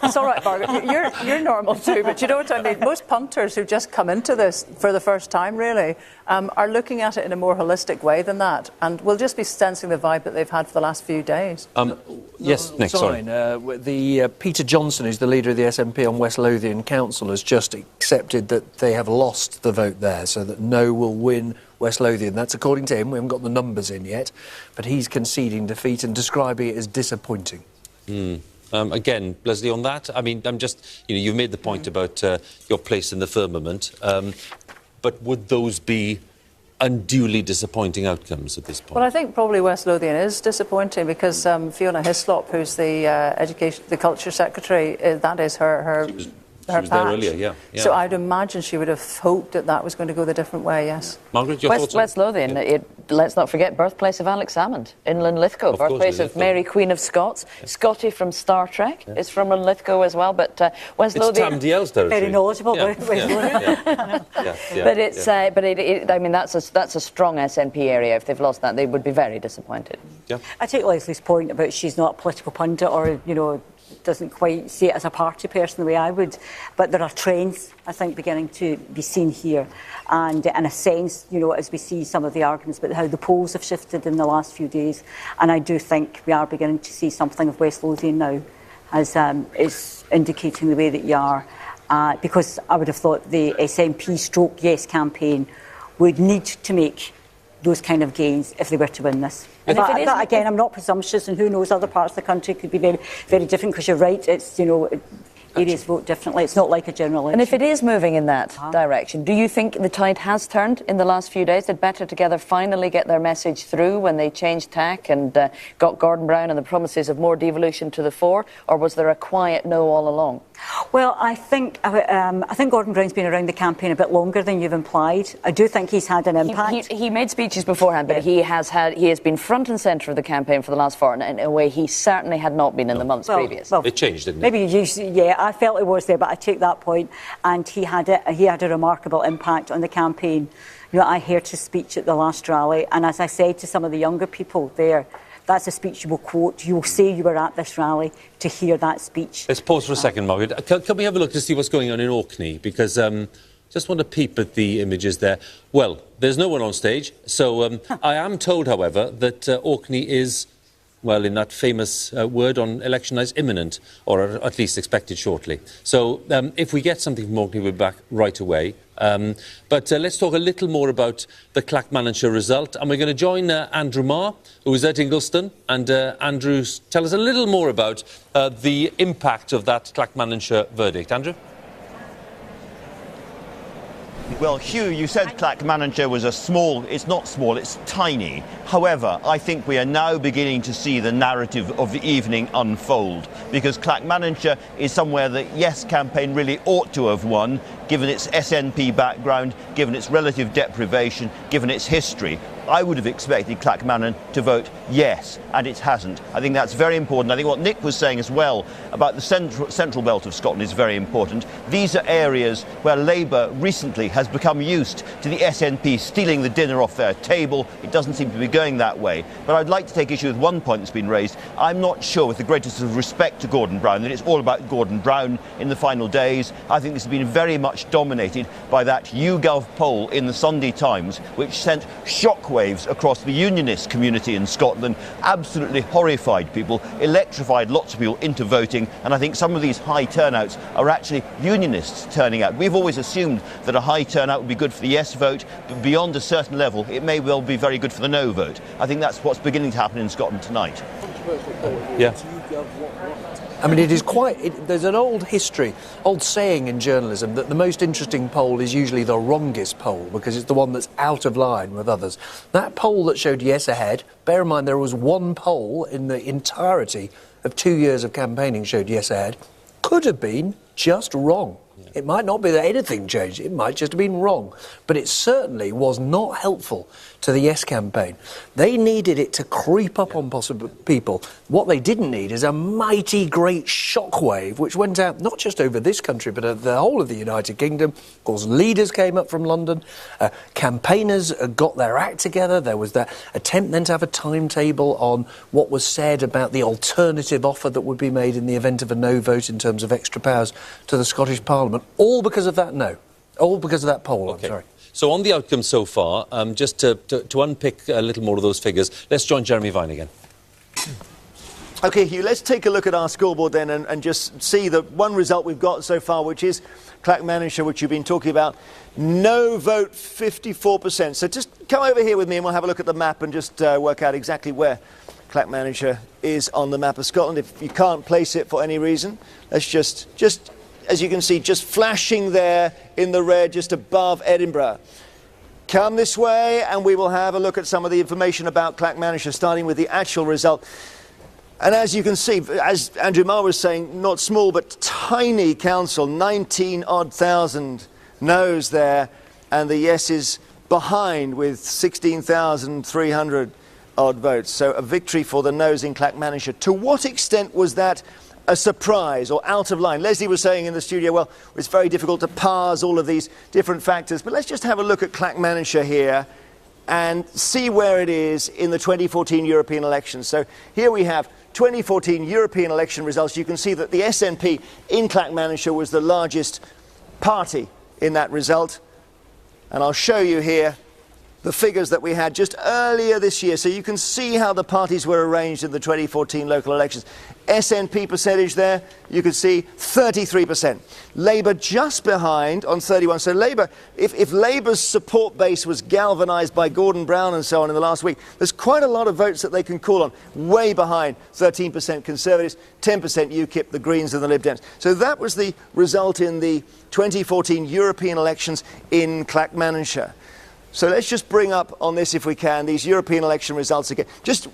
Speaker 17: It's all right, Margaret, you're normal too, but you know what I mean? Most punters who just come into this for the first time, really, are looking at it in a more holistic way than that, and will just be sensing the vibe that they've had for the last few days.
Speaker 3: Yes, Nick, sorry.
Speaker 6: Peter Johnson, who's the leader of the SNP on West Lothian Council, has just accepted that they have lost the vote there, so that No will win West Lothian. That's according to him. We haven't got the numbers in yet, but he's conceding defeat and describing it as disappointing.
Speaker 3: Again, Leslie, on that, I mean, I'm just, you've made the point about your place in the firmament, but would those be unduly disappointing outcomes at this point?
Speaker 17: Well, I think probably West Lothian is disappointing because Fiona Hislop, who's the Culture Secretary, that is her
Speaker 3: She was there earlier, yeah.
Speaker 17: So I'd imagine she would have hoped that that was going to go the different way, yes.
Speaker 3: Margaret, your thoughts?
Speaker 5: West Lothian, let's not forget, birthplace of Alex Salmond, in Linlithgow, birthplace of Mary, Queen of Scots. Yeah. Scotty from Star Trek is from Linlithgow as well, but West Lothian...
Speaker 3: It's Tam Diel's territory.
Speaker 7: Very knowledgeable.
Speaker 3: Yeah.
Speaker 5: I mean, that's a strong SNP area. If they've lost that, they would be very disappointed.
Speaker 3: Yeah.
Speaker 7: I take Leslie's point about she's not a political pundit or, doesn't quite see it as a party person the way I would. But there are trends, I think, beginning to be seen here. And in a sense, as we see some of the arguments about how the polls have shifted in the last few days, and I do think we are beginning to see something of West Lothian now, as is indicating the way that you are. Because I would have thought the SNP stroke Yes campaign would need to make those kind of gains if they were to win this. But again, I'm not presumptuous, and who knows, other parts of the country could be very, very different, because you're right, it's, areas vote differently. It's not like a general election.
Speaker 5: And if it is moving in that direction, do you think the tide has turned in the last few days? Did Better Together finally get their message through when they changed tack and got Gordon Brown and the promises of more devolution to the fore, or was there a quiet no all along?
Speaker 7: Well, I think Gordon Brown's been around the campaign a bit longer than you've implied. I do think he's had an impact.
Speaker 5: He made speeches beforehand, but he has been front and centre of the campaign for the last fortnight in a way he certainly had not been in the months previous.
Speaker 3: Well, it changed, didn't it?
Speaker 7: Maybe I felt it was there, but I take that point. And he had a remarkable impact on the campaign. I heard his speech at the last rally, and as I said to some of the younger people there, that's a speech you will quote. You will say you were at this rally to hear that speech.
Speaker 3: Let's pause for a second, Margaret. Can we have a look to see what's going on in Orkney? Because just want to peep at the images there. Well, there's no one on stage, so I am told, however, that Orkney is, well, in that famous word on election night, imminent, or at least expected shortly. So if we get something from Orkney, we'll be back right away. But let's talk a little more about the Clackmannanshire result. And we're going to join Andrew Marr, who is at Ingleston. And Andrew, tell us a little more about the impact of that Clackmannanshire verdict. Andrew?
Speaker 2: Well, Hugh, you said Clackmannanshire was it's not small, it's tiny. However, I think we are now beginning to see the narrative of the evening unfold, because Clackmannanshire is somewhere the Yes campaign really ought to have won, given its SNP background, given its relative deprivation, given its history. I would have expected Clackmannan to vote yes, and it hasn't. I think that's very important. I think what Nick was saying as well about the central belt of Scotland is very important. These are areas where Labour recently has become used to the SNP stealing the dinner off their table. It doesn't seem to be going that way. But I'd like to take issue with one point that's been raised. I'm not sure, with the greatest of respect to Gordon Brown, that it's all about Gordon Brown in the final days. I think this has been very much dominated by that YouGov poll in the Sunday Times, which sent shockwaves across the unionist community in Scotland, absolutely horrified people, electrified lots of people into voting, and I think some of these high turnouts are actually unionists turning out. We've always assumed that a high turnout would be good for the yes vote, but beyond a certain level it may well be very good for the no vote. I think that's what's beginning to happen in Scotland tonight.
Speaker 3: Yeah.
Speaker 6: I mean, it is there's an old saying in journalism that the most interesting poll is usually the wrongest poll, because it's the one that's out of line with others. That poll that showed yes ahead, bear in mind there was one poll in the entirety of 2 years of campaigning showed yes ahead, could have been just wrong. It might not be that anything changed, it might just have been wrong. But it certainly was not helpful to the Yes campaign. They needed it to creep up on possible people. What they didn't need is a mighty great shockwave which went out not just over this country but the whole of the United Kingdom. Of course, leaders came up from London, campaigners got their act together. There was that attempt then to have a timetable on what was said about the alternative offer that would be made in the event of a no vote in terms of extra powers to the Scottish Parliament. All because of that no. All because of that poll,
Speaker 3: okay.
Speaker 6: I'm sorry.
Speaker 3: So on the outcome so far, just to unpick a little more of those figures, let's join Jeremy Vine again.
Speaker 18: OK, Hugh, let's take a look at our scoreboard then and just see the one result we've got so far, which is Clackmannanshire, which you've been talking about. No vote, 54%. So just come over here with me and we'll have a look at the map and just work out exactly where Clackmannanshire is on the map of Scotland. If you can't place it for any reason, let's just as you can see, just flashing there in the red just above Edinburgh. Come this way and we will have a look at some of the information about Clackmannanshire, starting with the actual result. And as you can see, as Andrew Marr was saying, not small but tiny council, 19,000 no's there, and the yes is behind with 16,300 odd votes. So a victory for the no's in Clackmannanshire. To what extent was that a surprise or out of line? Leslie was saying in the studio, well, it's very difficult to parse all of these different factors, but let's just have a look at Clackmannanshire here and see where it is in the 2014 European elections. So here we have 2014 European election results. You can see that the SNP in Clackmannanshire was the largest party in that result. And I'll show you here the figures that we had just earlier this year. So you can see how the parties were arranged in the 2014 local elections. SNP percentage there, you can see 33%. Labour just behind on 31. So Labour, if Labour's support base was galvanised by Gordon Brown and so on in the last week, there's quite a lot of votes that they can call on. Way behind, 13% Conservatives, 10% UKIP, the Greens and the Lib Dems. So that was the result in the 2014 European elections in Clackmannanshire. So let's just bring up on this, if we can, these European election results again.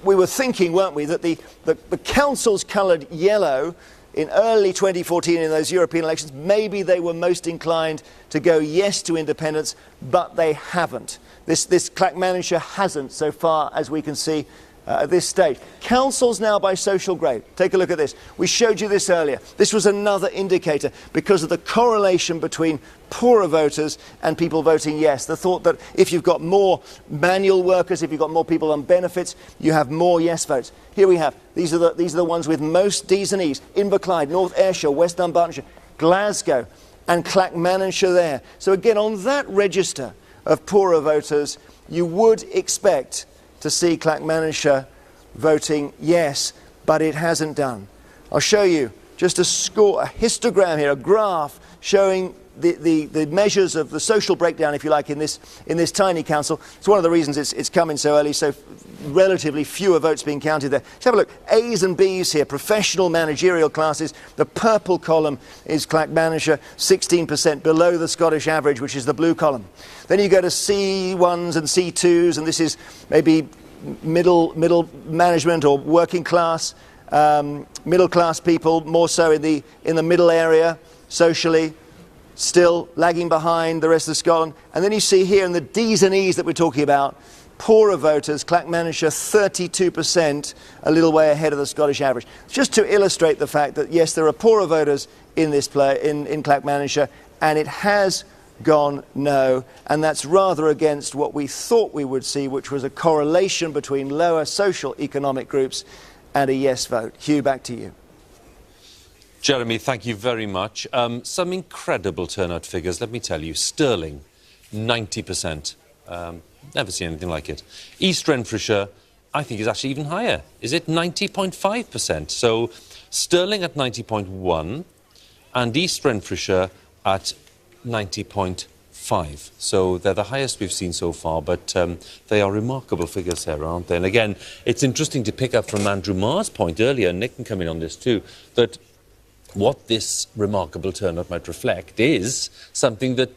Speaker 18: We were thinking, weren't we, that the councils coloured yellow in early 2014 in those European elections, maybe they were most inclined to go yes to independence, but they haven't. This Clackmannanshire hasn't, so far as we can see at this stage. Councils now by social grade. Take a look at this. We showed you this earlier. This was another indicator because of the correlation between poorer voters and people voting yes. The thought that if you've got more manual workers, if you've got more people on benefits, you have more yes votes. Here we have. These are the ones with most D's and E's. Inverclyde, North Ayrshire, West Dunbartonshire, Glasgow and Clackmannanshire there. So again, on that register of poorer voters, you would expect to see Clackmannanshire voting yes, but it hasn't done. I'll show you just a histogram here, a graph showing the measures of the social breakdown, if you like, in this tiny council. It's one of the reasons it's come in so early, so relatively fewer votes being counted there. Let's have a look. A's and B's here, professional managerial classes. The purple column is Clackmannanshire, 16% below the Scottish average, which is the blue column. Then you go to C1s and C2s, and this is maybe middle management or working class, middle class people, more so in the middle area socially, still lagging behind the rest of Scotland. And then you see here in the D's and E's that we're talking about, poorer voters, Clackmannanshire 32%, a little way ahead of the Scottish average. Just to illustrate the fact that yes, there are poorer voters in this in Clackmannanshire, and it has gone no, and that's rather against what we thought we would see, which was a correlation between lower social economic groups and a yes vote. Hugh, back to you.
Speaker 3: Jeremy, thank you very much. Some incredible turnout figures, let me tell you. Stirling, 90%. Never seen anything like it. East Renfrewshire, I think, is actually even higher. Is it 90.5%? So Stirling at 90.1 and East Renfrewshire at 90.5. So they're the highest we've seen so far, but they are remarkable figures there, aren't they? And again, it's interesting to pick up from Andrew Marr's point earlier, and Nick can come in on this too, that what this remarkable turnout might reflect is something that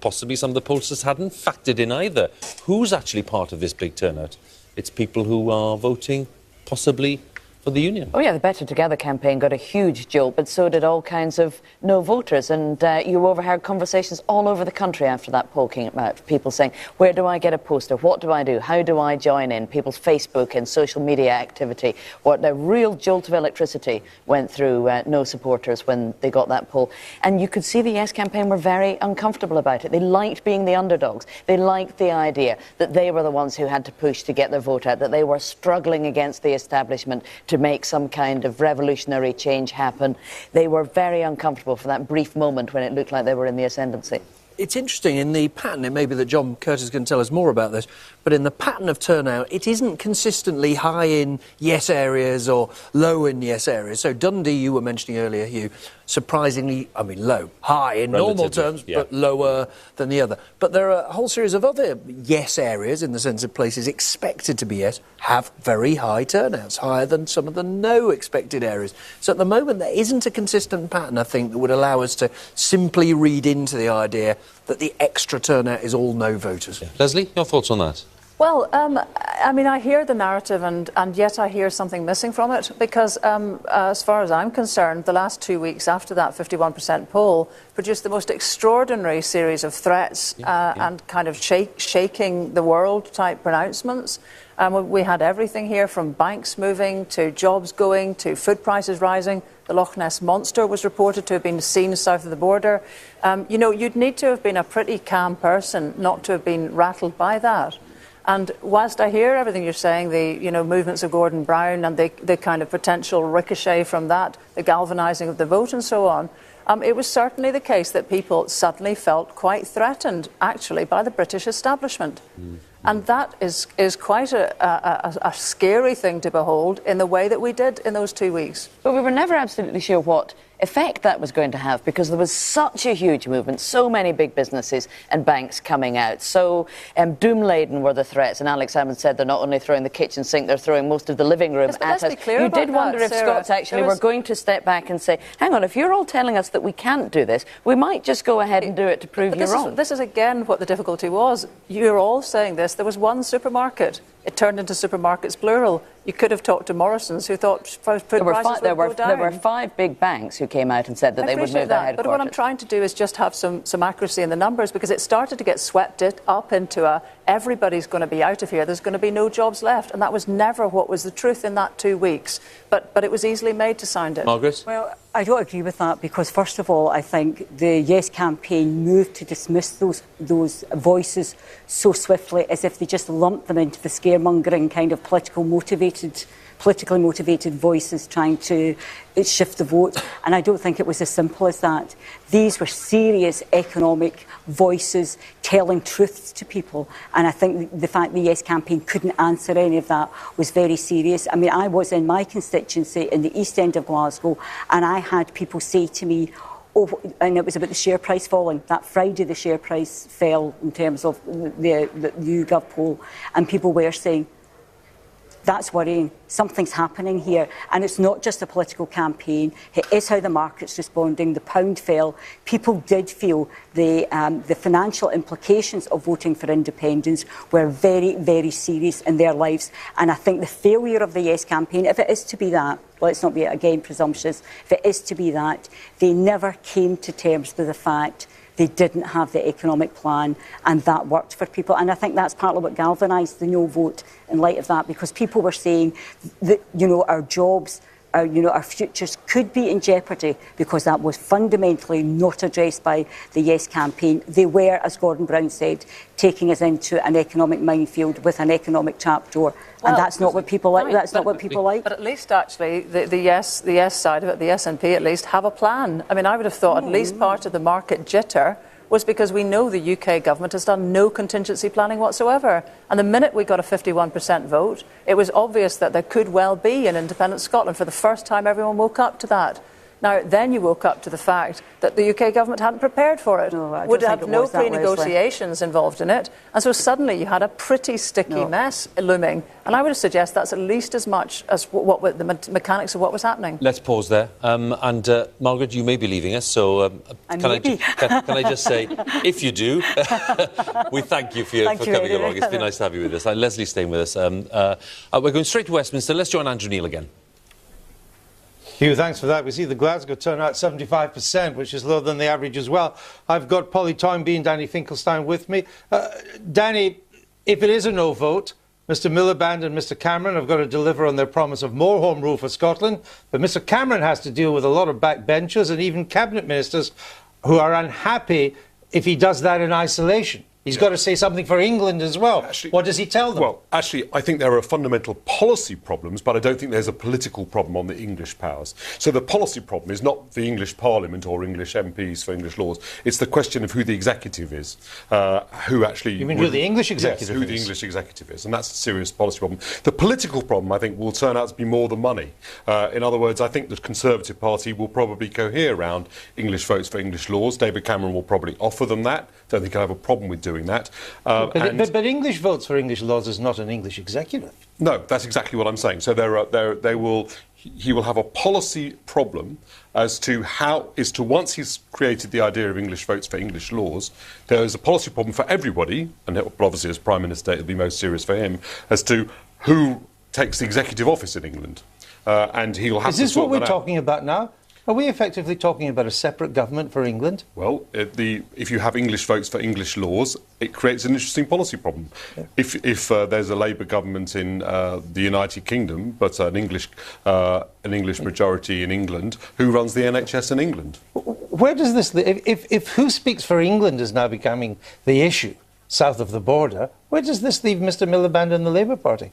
Speaker 3: possibly some of the pollsters hadn't factored in either. Who's actually part of this big turnout? It's people who are voting possibly for the Union.
Speaker 5: Oh yeah, the Better Together campaign got a huge jolt, but so did all kinds of no voters. And you overheard conversations all over the country after that poll came out. People saying, where do I get a poster? What do I do? How do I join in? People's Facebook and social media activity. What a real jolt of electricity went through no supporters when they got that poll. And you could see the Yes campaign were very uncomfortable about it. They liked being the underdogs. They liked the idea that they were the ones who had to push to get their vote out, that they were struggling against the establishment to make some kind of revolutionary change happen. They were very uncomfortable for that brief moment when it looked like they were in the ascendancy.
Speaker 6: It's interesting in the pattern, it may be that John Curtis can tell us more about this, but in the pattern of turnout, it isn't consistently high in yes areas or low in yes areas. So Dundee, you were mentioning earlier, Hugh, surprisingly, I mean low, high in normal terms, yeah, but lower than the other. But there are a whole series of other yes areas, in the sense of places expected to be yes, have very high turnouts, higher than some of the no expected areas. So at the moment, there isn't a consistent pattern, I think, that would allow us to simply read into the idea that the extra turnout is all no voters.
Speaker 3: Yeah. Leslie, your thoughts on that?
Speaker 17: Well, I mean, I hear the narrative and yet I hear something missing from it because as far as I'm concerned, the last 2 weeks after that 51% poll produced the most extraordinary series of threats and kind of shaking the world type pronouncements. We had everything here from banks moving to jobs going to food prices rising. The Loch Ness Monster was reported to have been seen south of the border. You know, you'd need to have been a pretty calm person not to have been rattled by that. And whilst I hear everything you're saying, the movements of Gordon Brown and the kind of potential ricochet from that, the galvanising of the vote and so on, it was certainly the case that people suddenly felt quite threatened, actually, by the British establishment. And that is quite a scary thing to behold in the way that we did in those 2 weeks.
Speaker 5: But we were never absolutely sure what effect that was going to have because there was such a huge movement, so many big businesses and banks coming out. So doom-laden were the threats, and Alex Salmond said they're not only throwing the kitchen sink, they're throwing most of the living room at us. You did wonder if Scots actually were going to step back and say, hang on, if you're all telling us that we can't do this, we might just go ahead and do it to prove you wrong.
Speaker 17: This is again what the difficulty was. You're all saying this. There was one supermarket. It turned into supermarkets plural. You could have talked to Morrison's, who thought food prices would go down.
Speaker 5: There were 5 big banks who came out and said that they would move their headquarters.
Speaker 17: But what I'm trying to do is just have some accuracy in the numbers, because it started to get swept up into everybody's going to be out of here, there's going to be no jobs left, and that was never what was the truth in that 2 weeks. But it was easily made to sound it.
Speaker 3: Margaret?
Speaker 7: Well, I don't agree with that because, first of all, I think the Yes campaign moved to dismiss those voices so swiftly as if they just lumped them into the scaremongering kind of politically motivated voices trying to shift the vote. And I don't think it was as simple as that. These were serious economic voices telling truths to people. And I think the fact the Yes campaign couldn't answer any of that was very serious. I mean, I was in my constituency in the East End of Glasgow, and I had people say to me, oh, and it was about the share price falling. That Friday the share price fell in terms of the YouGov poll, and people were saying, that's worrying. Something's happening here. And it's not just a political campaign. It is how the market's responding. The pound fell. People did feel the financial implications of voting for independence were very, very serious in their lives. And I think the failure of the Yes campaign, if it is to be that, let's not be, again, presumptuous, if it is to be that, they never came to terms with the fact they didn't have the economic plan, and that worked for people. And I think that's partly what galvanised the no vote in light of that, because people were saying that, our jobs, our futures could be in jeopardy because that was fundamentally not addressed by the Yes campaign. They were, as Gordon Brown said, taking us into an economic minefield with an economic trapdoor. And that's not what people like. That's not what people like.
Speaker 17: But at least, actually, the yes side of it, the SNP at least, have a plan. I mean, I would have thought at least part of the market jitter was because we know the UK government has done no contingency planning whatsoever. And the minute we got a 51% vote, it was obvious that there could well be an independent Scotland. For the first time, everyone woke up to that. Now, then you woke up to the fact that the UK government hadn't prepared for it. Would have no pre-negotiations involved in it. And so suddenly you had a pretty sticky mess looming. And I would suggest that's at least as much as what the mechanics of what was happening.
Speaker 3: Let's pause there. Margaret, you may be leaving us, so can I just say, if you do, we thank you for coming along. It's been nice to have you with us. Leslie's staying with us. We're going straight to Westminster. Let's join Andrew Neil again.
Speaker 19: Hugh, thanks for that. We see the Glasgow turnout 75%, which is lower than the average as well. I've got Polly Toynbee and Danny Finkelstein with me. Danny, if it is a no vote, Mr Miliband and Mr Cameron have got to deliver on their promise of more home rule for Scotland, but Mr Cameron has to deal with a lot of backbenchers and even cabinet ministers who are unhappy if he does that in isolation. He's got to say something for England as well. Actually, what does he tell them?
Speaker 20: Well, actually, I think there are fundamental policy problems, but I don't think there's a political problem on the English powers. So the policy problem is not the English Parliament or English MPs for English laws. It's the question of who the executive is, who actually...
Speaker 19: You mean who the English executive is?
Speaker 20: Yes, who the English executive is, and that's a serious policy problem. The political problem, I think, will turn out to be more the money. In other words, I think the Conservative Party will probably cohere around English votes for English laws. David Cameron will probably offer them that. Don't think he'll have a problem with doing that.
Speaker 19: But English votes for English laws is not an English executive.
Speaker 20: No, that's exactly what I'm saying. So they will. he will have a policy problem as to once he's created the idea of English votes for English laws, there is a policy problem for everybody, and obviously as Prime Minister it'll be most serious for him, as to who takes the executive office in England. And he'll have to sort that out.
Speaker 19: Is this what we're talking about now? Are we effectively talking about a separate government for England?
Speaker 20: Well, if you have English votes for English laws, it creates an interesting policy problem. Yeah. If there's a Labour government in the United Kingdom, but an English majority in England, who runs the NHS in England?
Speaker 19: Where does this live? If who speaks for England is now becoming the issue south of the border, where does this leave Mr Miliband and the Labour Party?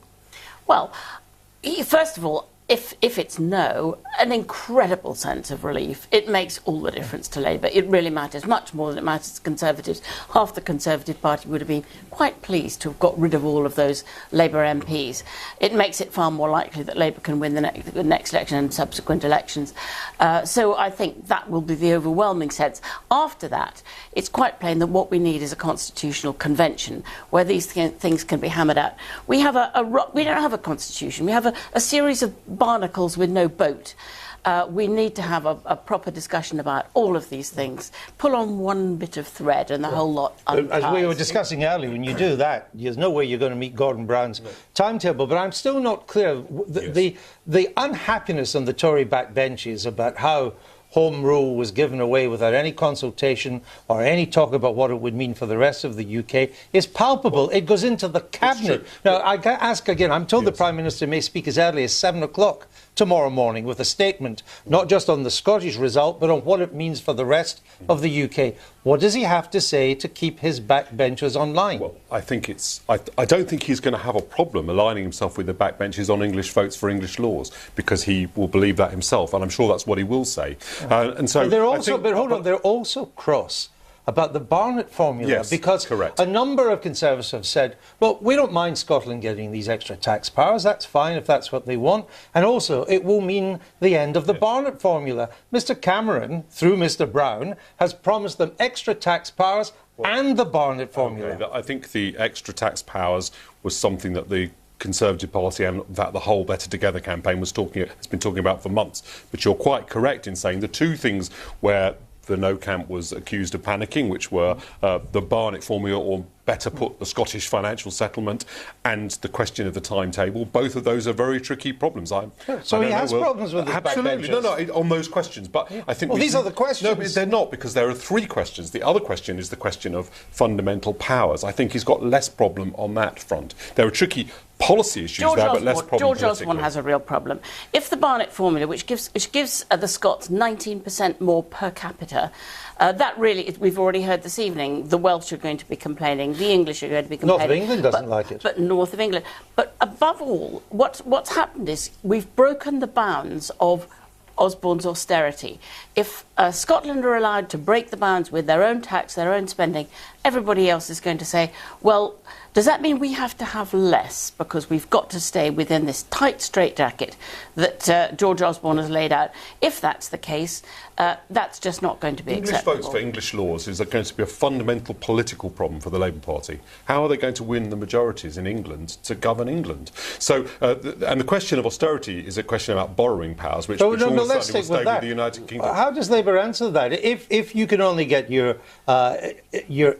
Speaker 21: Well, first of all, if it's no, an incredible sense of relief. It makes all the difference to Labour. It really matters, much more than it matters to Conservatives. Half the Conservative Party would have been quite pleased to have got rid of all of those Labour MPs. It makes it far more likely that Labour can win the next election and subsequent elections. So I think that will be the overwhelming sense. After that, it's quite plain that what we need is a constitutional convention where these things can be hammered out. We have we don't have a constitution. We have a series of barnacles with no boat. We need to have a proper discussion about all of these things. Pull on one bit of thread and the whole lot unties.
Speaker 19: As we were discussing earlier, when you do that, there's no way you're going to meet Gordon Brown's timetable. But I'm still not clear. The unhappiness on the Tory backbenches about how Home Rule was given away without any consultation or any talk about what it would mean for the rest of the UK is palpable. It goes into the Cabinet. Now, I ask again, I'm told the Prime Minister may speak as early as 7 o'clock tomorrow morning with a statement, not just on the Scottish result, but on what it means for the rest of the UK. What does he have to say to keep his backbenchers online?
Speaker 20: Well, I think I don't think he's going to have a problem aligning himself with the backbenchers on English votes for English laws, because he will believe that himself, and I'm sure that's what he will say. And so,
Speaker 19: they're also, but hold on, they're also cross about the Barnett formula, because a number of Conservatives have said, well, we don't mind Scotland getting these extra tax powers, that's fine if that's what they want, and also it will mean the end of the Barnett formula. Mr Cameron, through Mr Brown, has promised them extra tax powers and the Barnett formula.
Speaker 20: Okay, I think the extra tax powers was something that the Conservative Party and in fact the whole Better Together campaign has been talking about for months. But you're quite correct in saying the two things where the No camp was accused of panicking, which were the Barnett formula, or better put, the Scottish financial settlement, and the question of the timetable. Both of those are very tricky problems.
Speaker 19: So he has problems with his
Speaker 20: absolutely.
Speaker 19: backbenchers.
Speaker 20: No, on those questions. But I think
Speaker 19: these are the questions.
Speaker 20: No, but they're not, because there are three questions. The other question is the question of fundamental powers. I think he's got less problem on that front. There are tricky policy issues there, but less problem
Speaker 21: George Osborne has a real problem. If the Barnett formula, which gives the Scots 19% more per capita, that really, we've already heard this evening, the Welsh are going to be complaining, the English are going to be complaining.
Speaker 19: North of England doesn't like it.
Speaker 21: But north of England. But above all, what's happened is we've broken the bounds of Osborne's austerity. If Scotland are allowed to break the bounds with their own tax, their own spending, everybody else is going to say, well, does that mean we have to have less because we've got to stay within this tight straitjacket that George Osborne has laid out? If that's the case, that's just not going to be acceptable.
Speaker 20: English votes for English laws is going to be a fundamental political problem for the Labour Party. How are they going to win the majorities in England to govern England? So, and the question of austerity is a question about borrowing powers, which almost certainly will stay with the United Kingdom.
Speaker 19: How does Labour answer that? If you can only get your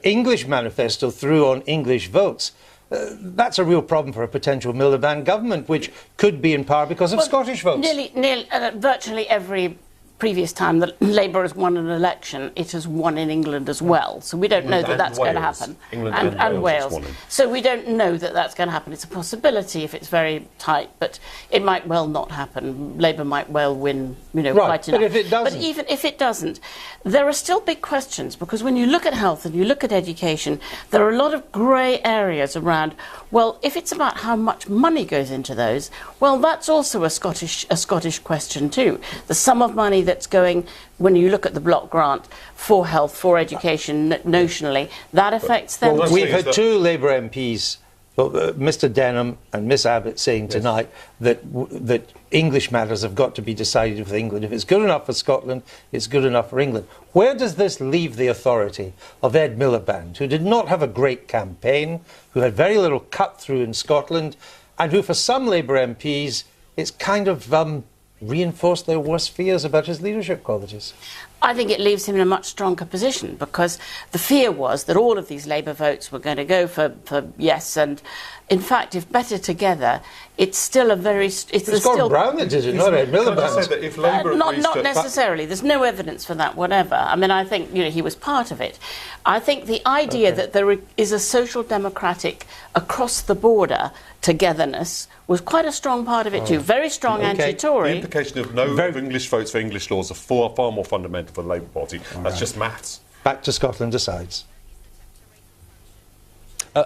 Speaker 19: English manifesto through on English votes, that's a real problem for a potential Miliband government, which could be in power because of Scottish votes.
Speaker 21: Virtually every previous time that Labour has won an election, it has won in England as well. So we don't know that that's going to happen.
Speaker 20: England and Wales.
Speaker 21: So we don't know that that's going to happen. It's a possibility if it's very tight, but it might well not happen. Labour might well win, quite enough.
Speaker 19: But if it doesn't?
Speaker 21: But even if it doesn't, there are still big questions, because when you look at health and you look at education, there are a lot of grey areas around, well, if it's about how much money goes into those, well, that's also a Scottish question too. The sum of money that's going, when you look at the block grant for health, for education, notionally, that affects them.
Speaker 19: Well, we've had two Labour MPs, Mr Denham and Miss Abbott, saying tonight that English matters have got to be decided with England. If it's good enough for Scotland, it's good enough for England. Where does this leave the authority of Ed Miliband, who did not have a great campaign, who had very little cut through in Scotland, and who for some Labour MPs it's kind of reinforce their worst fears about his leadership qualities?
Speaker 21: I think it leaves him in a much stronger position, because the fear was that all of these Labour votes were going to go for yes, and in fact, if Better Together, it's still a very...
Speaker 19: It's Gordon Brown that did it, not Ed Miliband.
Speaker 21: Not necessarily. There's no evidence for that, whatever. I mean, I think he was part of it. I think the idea that there is a social democratic across-the-border togetherness was quite a strong part of it too. Very strong anti-Tory.
Speaker 20: The implication of no English votes for English laws are far more fundamental for the Labour Party. That's just maths.
Speaker 19: Back to Scotland decides.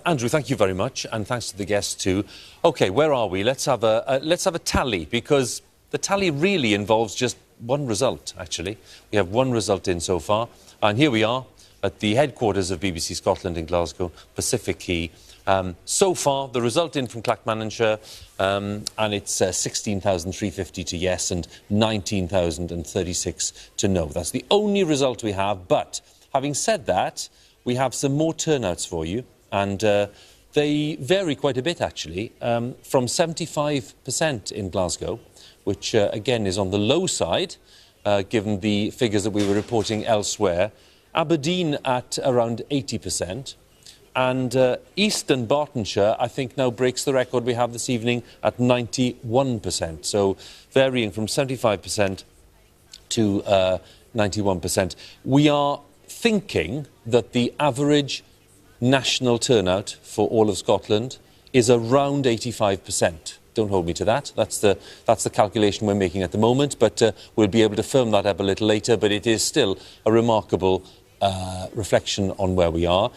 Speaker 3: Andrew, thank you very much, and thanks to the guests too. OK, where are we? Let's have a tally, because the tally really involves just one result, actually. We have one result in so far, and here we are at the headquarters of BBC Scotland in Glasgow, Pacific Quay. So far, the result in from Clackmannanshire, and it's 16,350 to yes and 19,036 to no. That's the only result we have, but having said that, we have some more turnouts for you, and they vary quite a bit, actually, from 75% in Glasgow, which, again, is on the low side, given the figures that we were reporting elsewhere. Aberdeen at around 80%. And Eastern Bartonshire, I think, now breaks the record we have this evening at 91%. So varying from 75% to 91%. We are thinking that the average national turnout for all of Scotland is around 85%. Don't hold me to that. That's the calculation we're making at the moment, but we'll be able to firm that up a little later. But it is still a remarkable reflection on where we are.